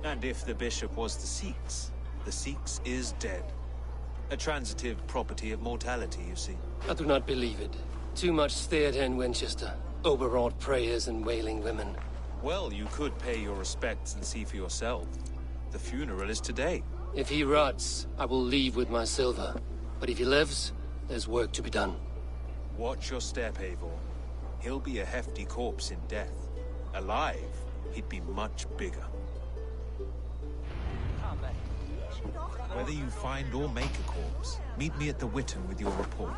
And if the bishop was the Sikhs is dead. A transitive property of mortality, you see. I do not believe it. Too much theatre in Winchester. Overwrought prayers and wailing women. Well, you could pay your respects and see for yourself. The funeral is today. If he rots, I will leave with my silver. But if he lives, there's work to be done. Watch your step, Eivor. He'll be a hefty corpse in death. Alive, he'd be much bigger. Whether you find or make a corpse, meet me at the Witten with your report.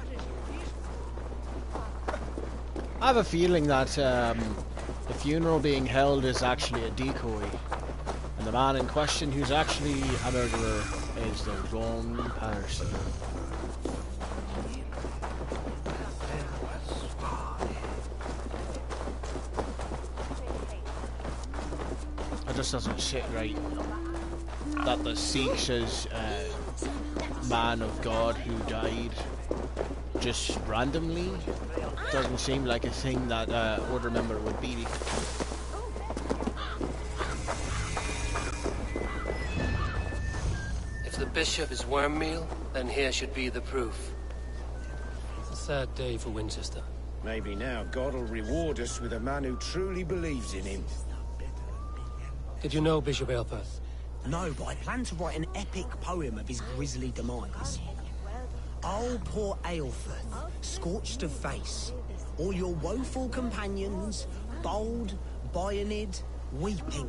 I have a feeling that the funeral being held is actually a decoy. And the man in question, who's actually a murderer, is the wrong person. It just doesn't sit right that the Sikhs' man of God who died just randomly. Doesn't seem like a thing that Order member would be. If the bishop is worm meal, then here should be the proof. It's a sad day for Winchester. Maybe now God will reward us with a man who truly believes in him. Did you know Bishop Aelfirth? No, but I plan to write an epic poem of his grisly demise. Oh, poor Aelfirth, scorched of face, all your woeful companions, bold, bayoneted, weeping.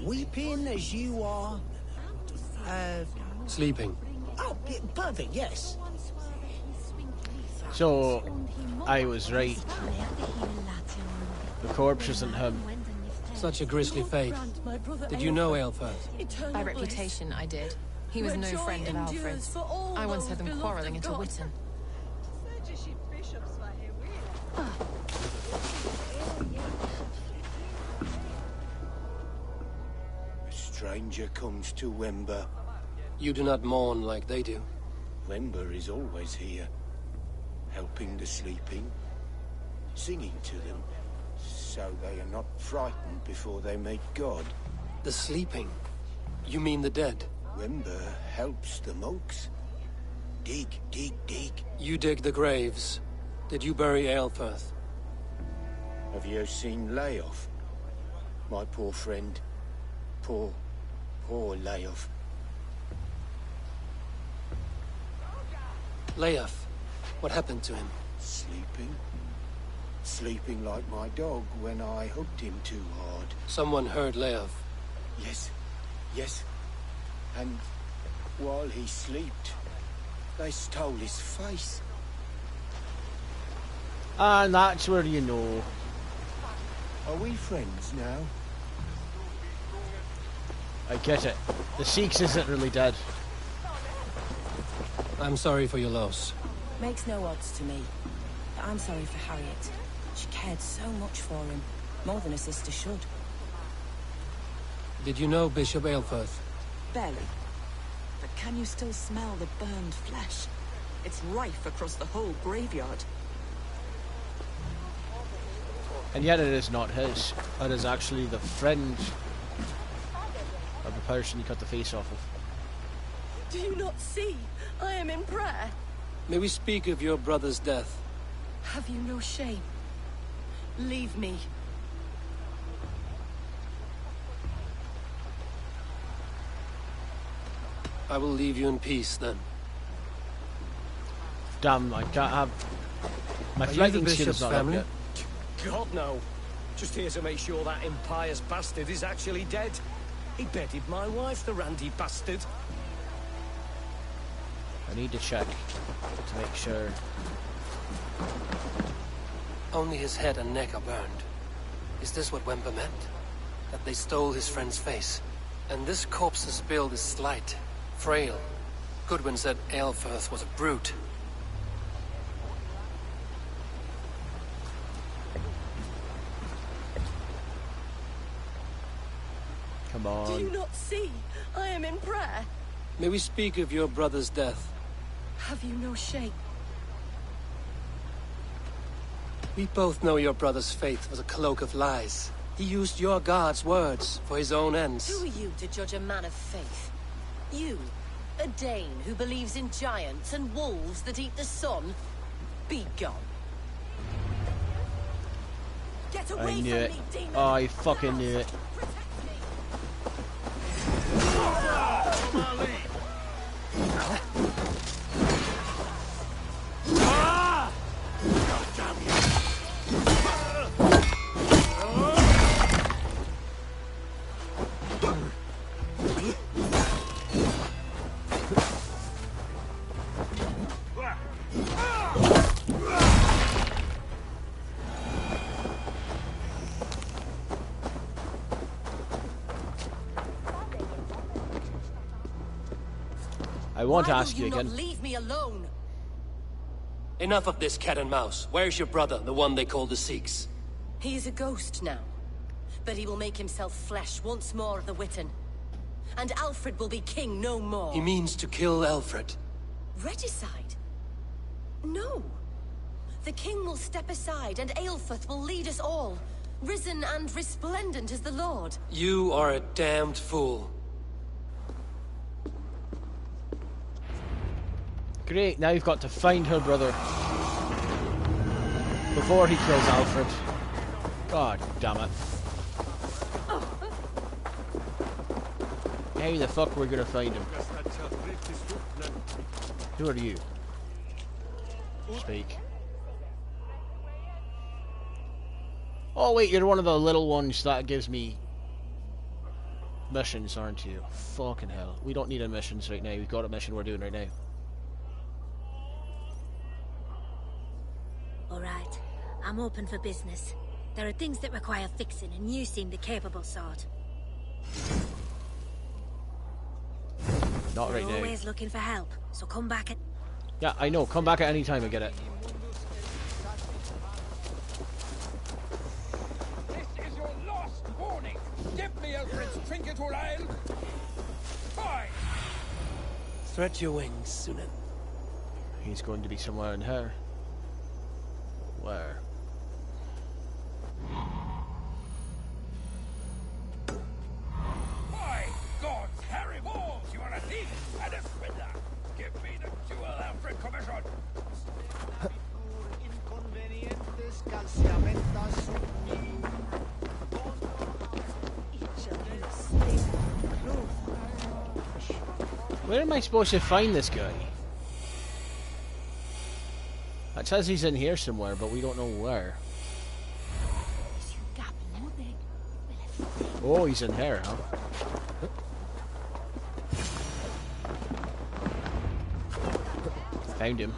Weeping as you are... Sleeping. Oh, perfect, yes. So, I was right. The corpse isn't him. Such a grisly fate. Did you know Aelfirth? By reputation, I did. He was no friend of Alfred's. I once heard them quarrelling at a Witten. A stranger comes to Wember. You do not mourn like they do. Wember is always here, helping the sleeping, singing to them, so they are not frightened before they meet God. The sleeping? You mean the dead? Wember helps the monks. Dig, dig, dig. You dig the graves. Did you bury Aelfirth? Have you seen Leof? My poor friend. Poor Leof. Leof? What happened to him? Sleeping. Sleeping like my dog when I hooked him too hard. Someone heard Leof. Yes. And while he slept, they stole his face. And that's where you know. Are we friends now? I get it. The Sikhs isn't really dead. I'm sorry for your loss. Makes no odds to me. But I'm sorry for Harriet. She cared so much for him. More than a sister should. Did you know Bishop Aelfirth? Barely. but can you still smell the burned flesh? It's rife across the whole graveyard. And yet it is not his. It is actually the friend of the person he cut the face off of. Do you not see? I am in prayer. May we speak of your brother's death? Have you no shame? Leave me. I will leave you in peace, then. Damn, I can't have... My fighting skill's not up yet. God, no. Just here to make sure that impious bastard is actually dead. He bedded my wife, the randy bastard. I need to check to make sure. Only his head and neck are burned. Is this what Wemper meant? That they stole his friend's face? And this corpse's build is slight, frail. Goodwin said Aelfirth was a brute. Come on. Do you not see? I am in prayer. May we speak of your brother's death? Have you no shame? We both know your brother's faith was a cloak of lies. He used your God's words for his own ends. Who are you to judge a man of faith? You, a Dane who believes in giants and wolves that eat the sun? Be gone. Get away I knew from it. me, demon! Oh, I fucking knew it. I want to ask you again. Not leave me alone. Enough of this cat and mouse. Where's your brother, the one they call the Sikhs? He is a ghost now. But he will make himself flesh once more of the Witten. And Alfred will be king no more. He means to kill Alfred. Regicide? No. The king will step aside and Aelfirth will lead us all. Risen and resplendent as the Lord. You are a damned fool. Great, now you've got to find her brother before he kills Alfred. God damn it. How the fuck are we gonna find him? Who are you? Speak. Oh wait, you're one of the little ones that gives me missions, aren't you? Fucking hell. We don't need a missions right now. We've got a mission we're doing right now. Alright, I'm open for business. There are things that require fixing, and you seem the capable sort. Not right You're now. always looking for help, so come back at... Yeah, I know. Come back at any time, I get it. This is your last warning. Give me Alfred's trinket or I'll... Fine. Spread your wings, Sunan. He's going to be somewhere in here. Where? By God's hairy balls, you are a thief and a swindler. Give me the jewel Alfred commission. Where am I supposed to find this guy? It says he's in here somewhere, but we don't know where. Oh, he's in here, huh? Found him.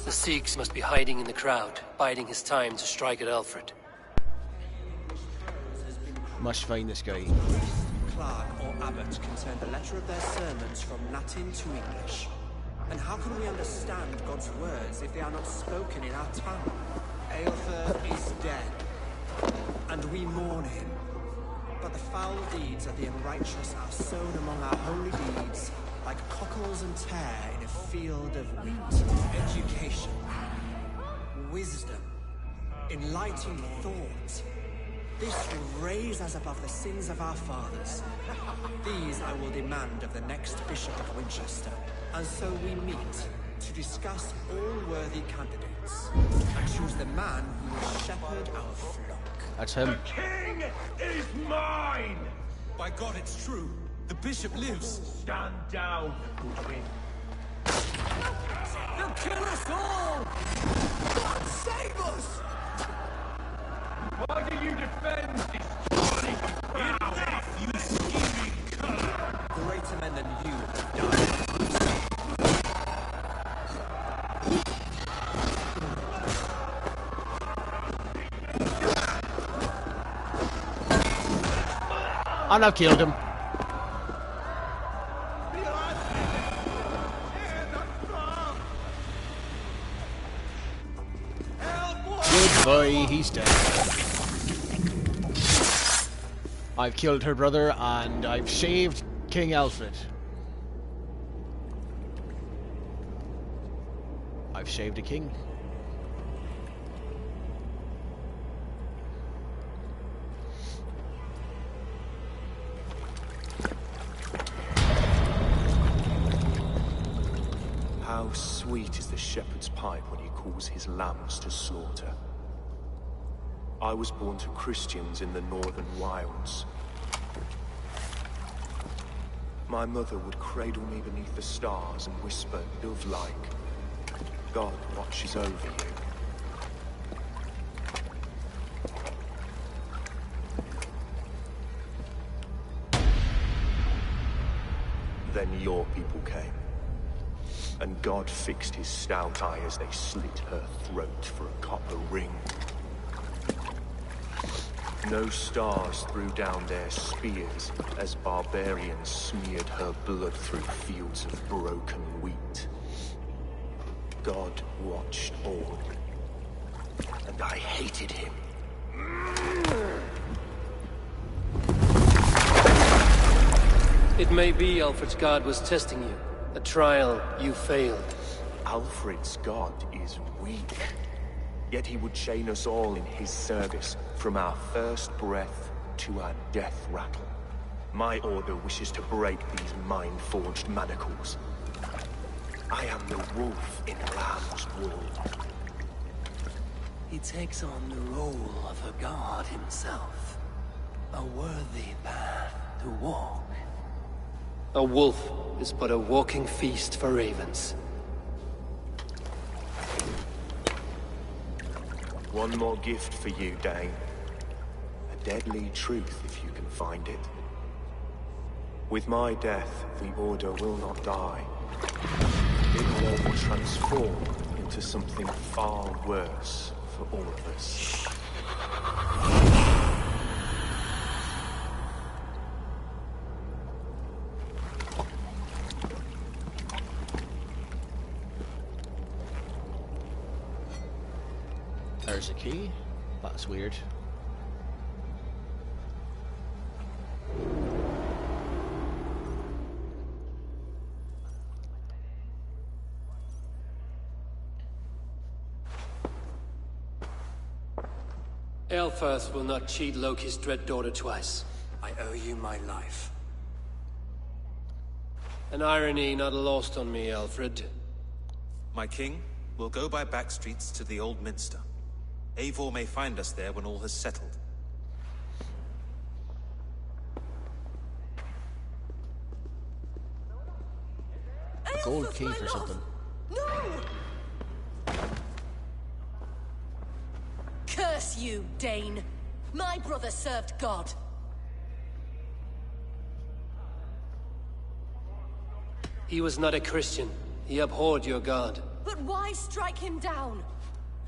The Sikhs must be hiding in the crowd, biding his time to strike at Alfred. Must find this guy. Clerk or abbot can turn the letter of their sermons from Latin to English. And how can we understand God's words if they are not spoken in our tongue? Aelfirth is dead, and we mourn him. But the foul deeds of the unrighteous are sown among our holy deeds, like cockles and tare in a field of wheat. Education, wisdom, enlightened thought. This will raise us above the sins of our fathers. These I will demand of the next Bishop of Winchester. And so we meet to discuss all worthy candidates and choose the man who will shepherd our flock. That's him. The king is mine! By God, it's true. The bishop lives. Stand down, Goodwin. They'll kill us all! God save us! Why do you defend this bloody crowd? Enough, you scheming cur! Greater men than you have died. And I've killed him. Good boy, he's dead. I've killed her brother and I've saved King Alfred. I've saved a king. How sweet is the shepherd's pipe when he calls his lambs to slaughter. I was born to Christians in the northern wilds. My mother would cradle me beneath the stars and whisper, dove-like, God watches over you. Then your people came. And God fixed his stout eye as they slit her throat for a copper ring. No stars threw down their spears as barbarians smeared her blood through fields of broken wheat. God watched all, and I hated him. It may be Alfred's God was testing you. A trial you failed. Alfred's God is weak. Yet he would chain us all in his service, from our first breath to our death rattle. My order wishes to break these mind-forged manacles. I am the wolf in lamb's wool. He takes on the role of a god himself. A worthy path to walk. A wolf is but a walking feast for ravens. One more gift for you, Dane. A deadly truth, if you can find it. With my death, the Order will not die. It will transform into something far worse for all of us. There's a key. That's weird. Aelfirth will not cheat Loki's dread daughter twice. I owe you my life. An irony not lost on me, Alfred. My king, we'll go by back streets to the Old Minster. Eivor may find us there when all has settled. Gold key for something. No! Curse you, Dane. My brother served God. He was not a Christian. He abhorred your god. But why strike him down?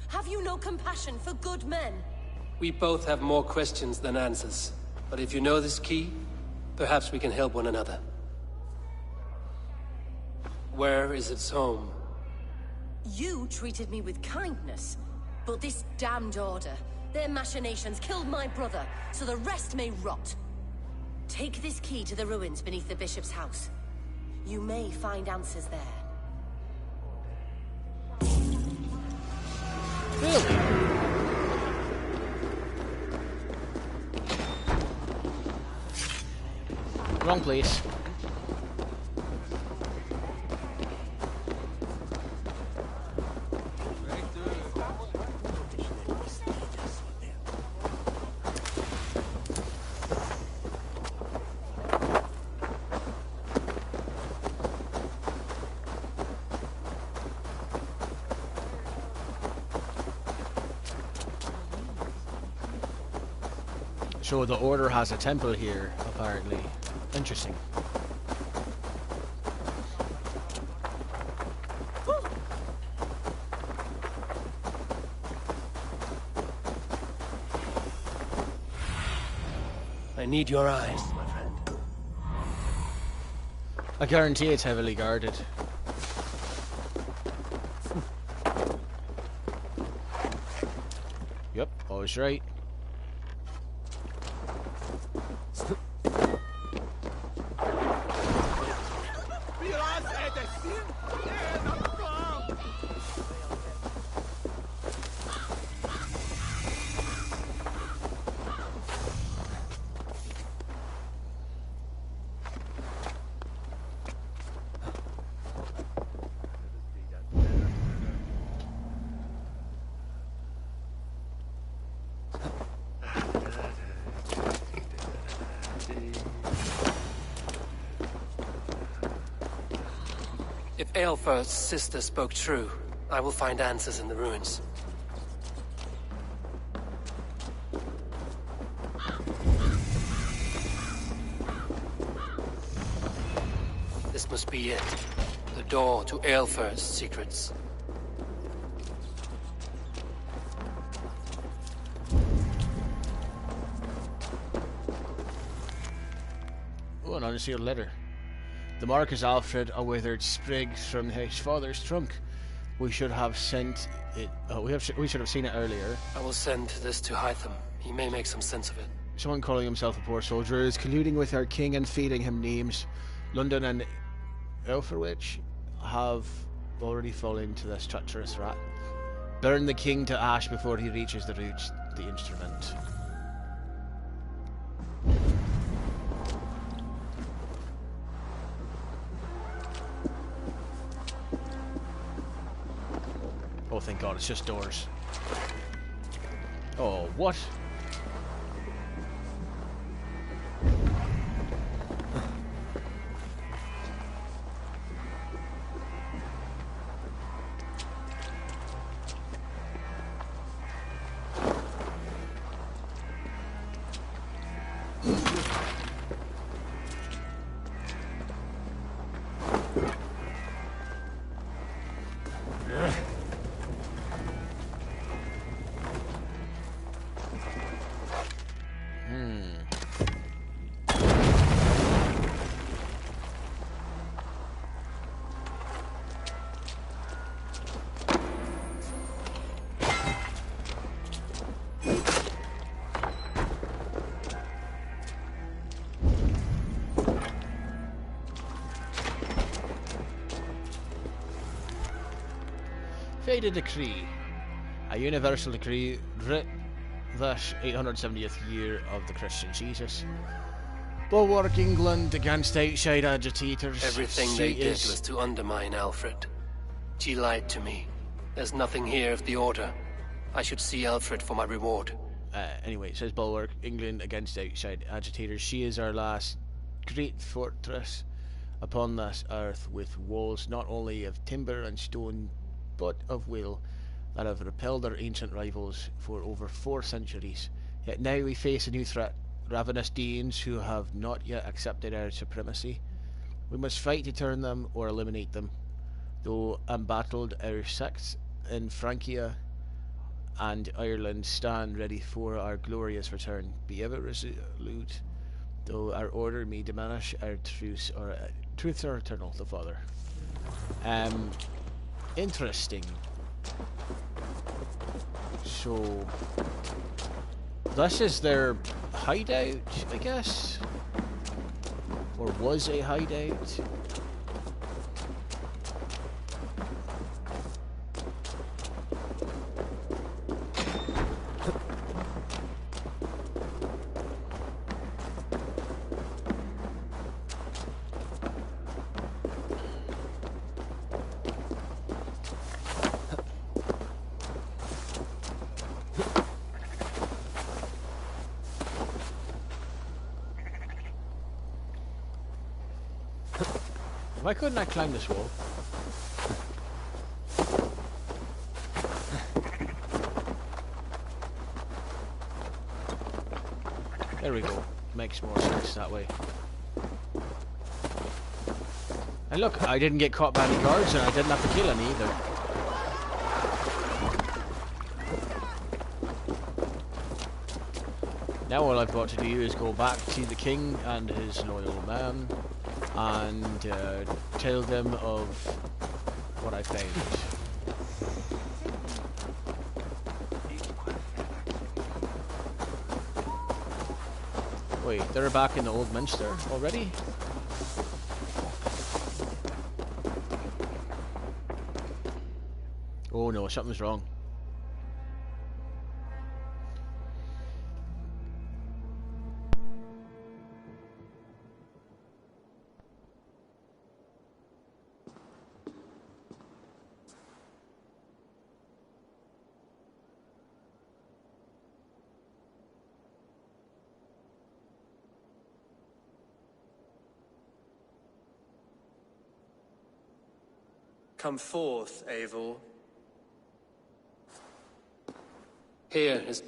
Have you no compassion for good men? We both have more questions than answers. But if you know this key, perhaps we can help one another. Where is its home? You treated me with kindness, but this damned Order, their machinations killed my brother, so the rest may rot. Take this key to the ruins beneath the Bishop's house. You may find answers there. Really? Wrong place. So the Order has a temple here, apparently. Interesting. I need your eyes, my friend. I guarantee it's heavily guarded. Yep, I was right. If Aelfir's sister spoke true, I will find answers in the ruins. This must be it. The door to Aelfir's secrets. Oh, an unsealed letter. The mark is Alfred, a withered sprig from his father's trunk. We should have sent it. Oh, we should have seen it earlier. I will send this to Hytham. He may make some sense of it. Someone calling himself a poor soldier is colluding with our king and feeding him names. London and Elferwich have already fallen into this treacherous rat. Burn the king to ash before he reaches the roots, the instrument. Oh, thank God, it's just doors. Oh, what? Faded decree. A universal decree writ this 870th year of the Christian Jesus. Bulwark England against outside agitators. Everything they did was to undermine Alfred. She lied to me. There's nothing here of the Order. I should see Alfred for my reward. Anyway, it says Bulwark England against outside agitators. She is our last great fortress upon this earth, with walls not only of timber and stone, but of will, that have repelled our ancient rivals for over 4 centuries. Yet now we face a new threat, ravenous Danes who have not yet accepted our supremacy. We must fight to turn them or eliminate them. Though embattled, our sects in Francia and Ireland stand ready for our glorious return. Be ever resolute, though our order may diminish, our truths are eternal, the Father. Interesting. So this is their hideout, I guess, or was a hideout. Why couldn't I climb this wall? There we go. Makes more sense that way. And look, I didn't get caught by the guards and I didn't have to kill any either. Now all I've got to do is go back to the king and his loyal man and tell them of what I found. Wait, they're back in the old Minster already? Oh no, something's wrong. Come forth, Eivor. Here is...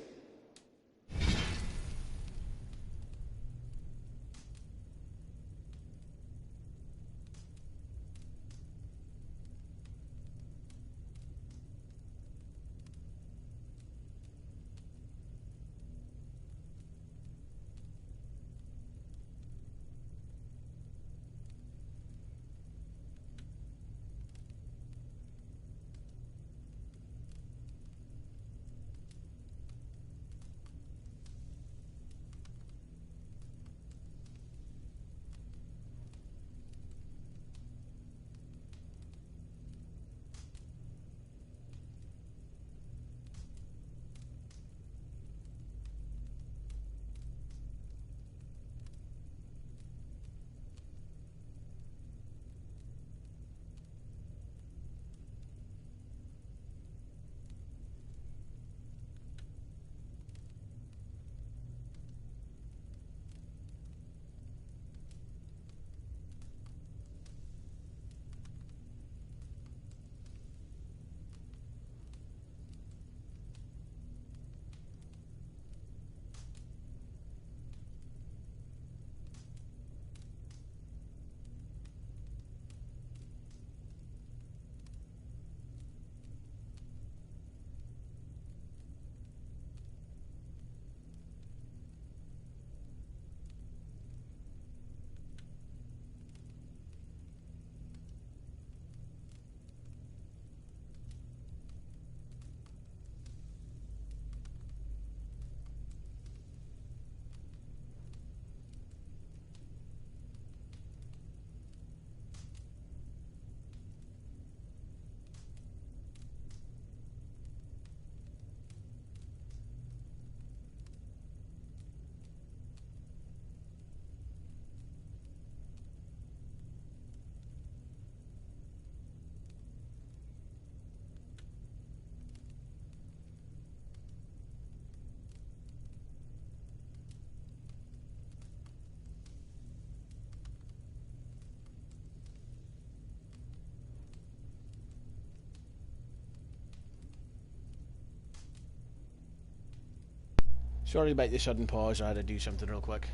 Sorry about the sudden pause, I had to do something real quick.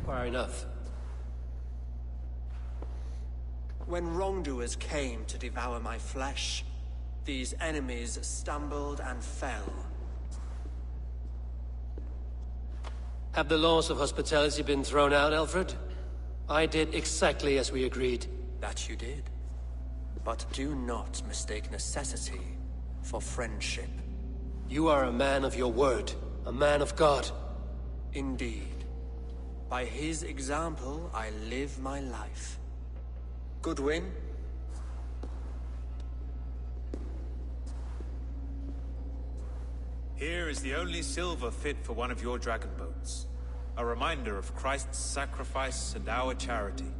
Far enough. When wrongdoers came to devour my flesh, these enemies stumbled and fell. Have the laws of hospitality been thrown out, Alfred? I did exactly as we agreed. That you did. But do not mistake necessity for friendship. You are a man of your word, a man of God. Indeed. By his example, I live my life. Goodwin? Here is the only silver fit for one of your dragon boats. A reminder of Christ's sacrifice and our charity.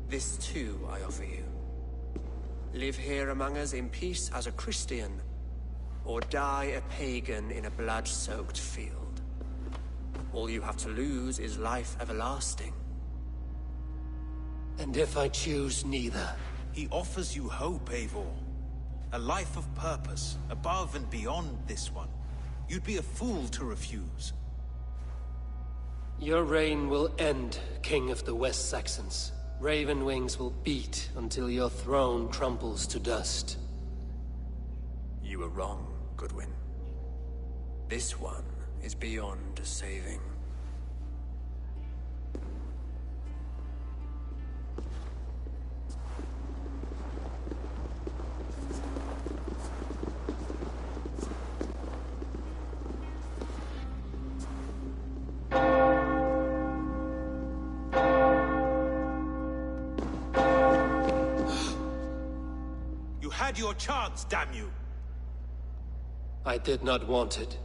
This too I offer you. Live here among us in peace as a Christian, or die a pagan in a blood-soaked field. All you have to lose is life everlasting. And if I choose neither? He offers you hope, Eivor. A life of purpose, above and beyond this one. You'd be a fool to refuse. Your reign will end, King of the West Saxons. Raven wings will beat until your throne crumbles to dust. You were wrong, Goodwin. This one is beyond saving. You had your chance, damn you! I did not want it.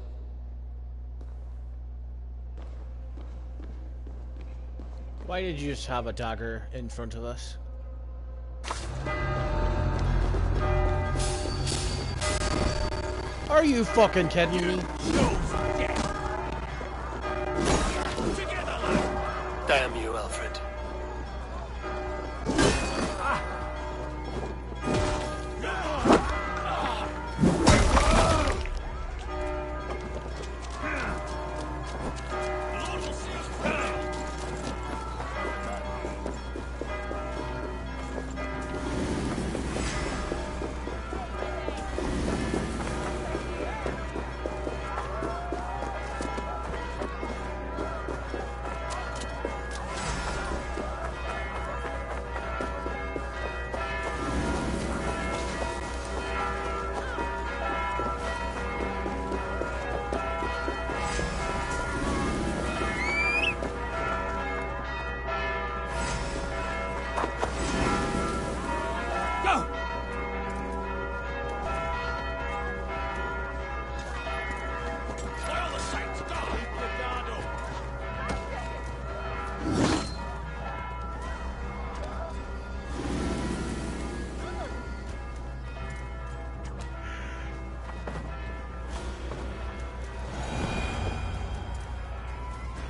Why did you just have a dagger in front of us? Are you fucking kidding me? Damn you, Alfred.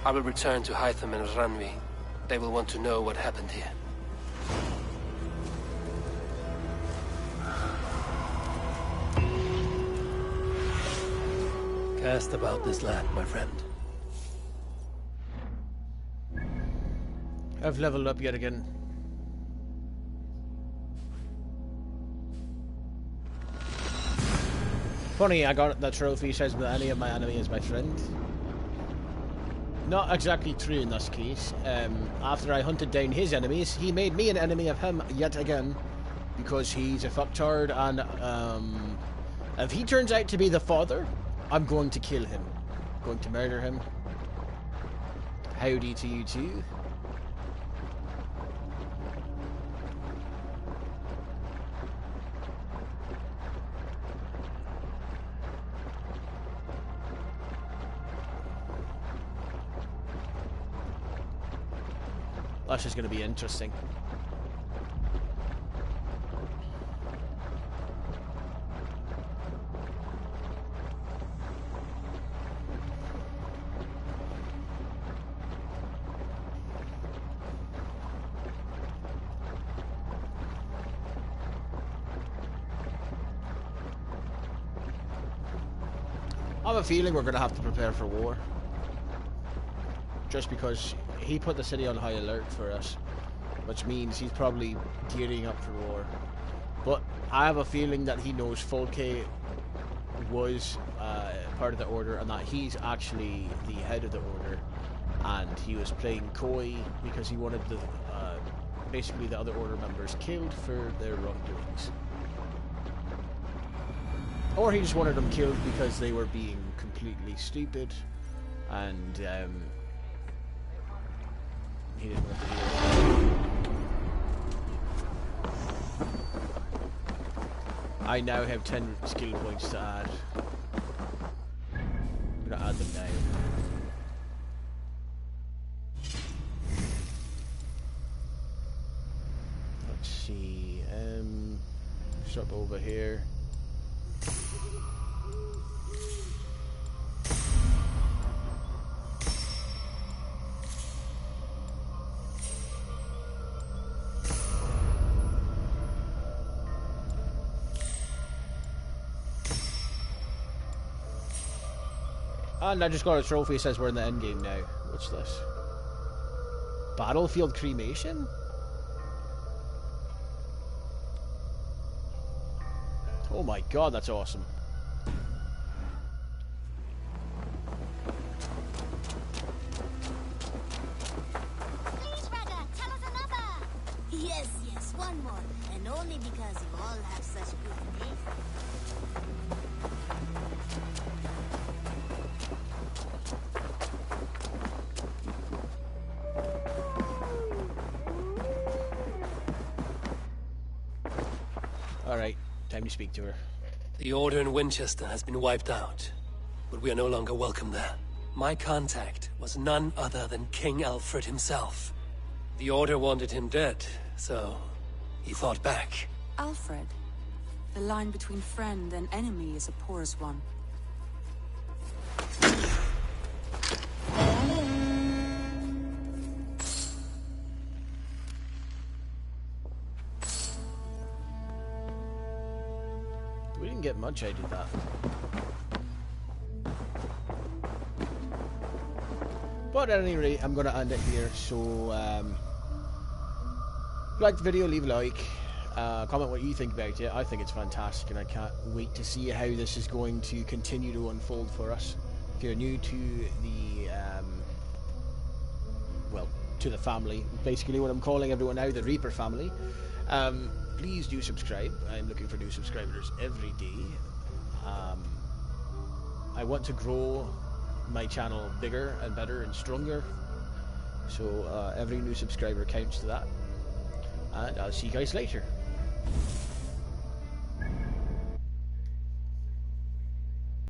I will return to Hytham and Ranvi. They will want to know what happened here. Cast about this land, my friend. I've leveled up yet again. Funny, I got the trophy says that any of my enemy is my friend. Not exactly true in this case. After I hunted down his enemies, he made me an enemy of him yet again. Because he's a fucktard and if he turns out to be the father, I'm going to kill him. Going to murder him. Howdy to you too. That's just going to be interesting. I have a feeling we're going to have to prepare for war. Just because he put the city on high alert for us, which means he's probably gearing up for war. But I have a feeling that he knows Folke was part of the Order and that he's actually the head of the Order, and he was playing coy because he wanted the basically the other Order members killed for their wrongdoings. Or he just wanted them killed because they were being completely stupid and he didn't want to do it. I now have 10 skill points to add. I'm gonna add them now. Let's see. Start over here. And I just got a trophy that says we're in the end game now. What's this? Battlefield cremation? Oh my god, that's awesome. Please, brother, tell us another. Yes, yes, one more. And only because you all have such good taste. Alright, time to speak to her. The Order in Winchester has been wiped out, but we are no longer welcome there. My contact was none other than King Alfred himself. The Order wanted him dead, so he fought back. Alfred, the line between friend and enemy is a porous one. We didn't get much out of that. But at any rate, I'm going to end it here. So, if you like the video, leave a like. Comment what you think about it. I think it's fantastic, and I can't wait to see how this is going to continue to unfold for us. If you're new to the, well, to the family, basically what I'm calling everyone now, the Reaper family. Please do subscribe. I'm looking for new subscribers every day. I want to grow my channel bigger and better and stronger. So every new subscriber counts to that. And I'll see you guys later.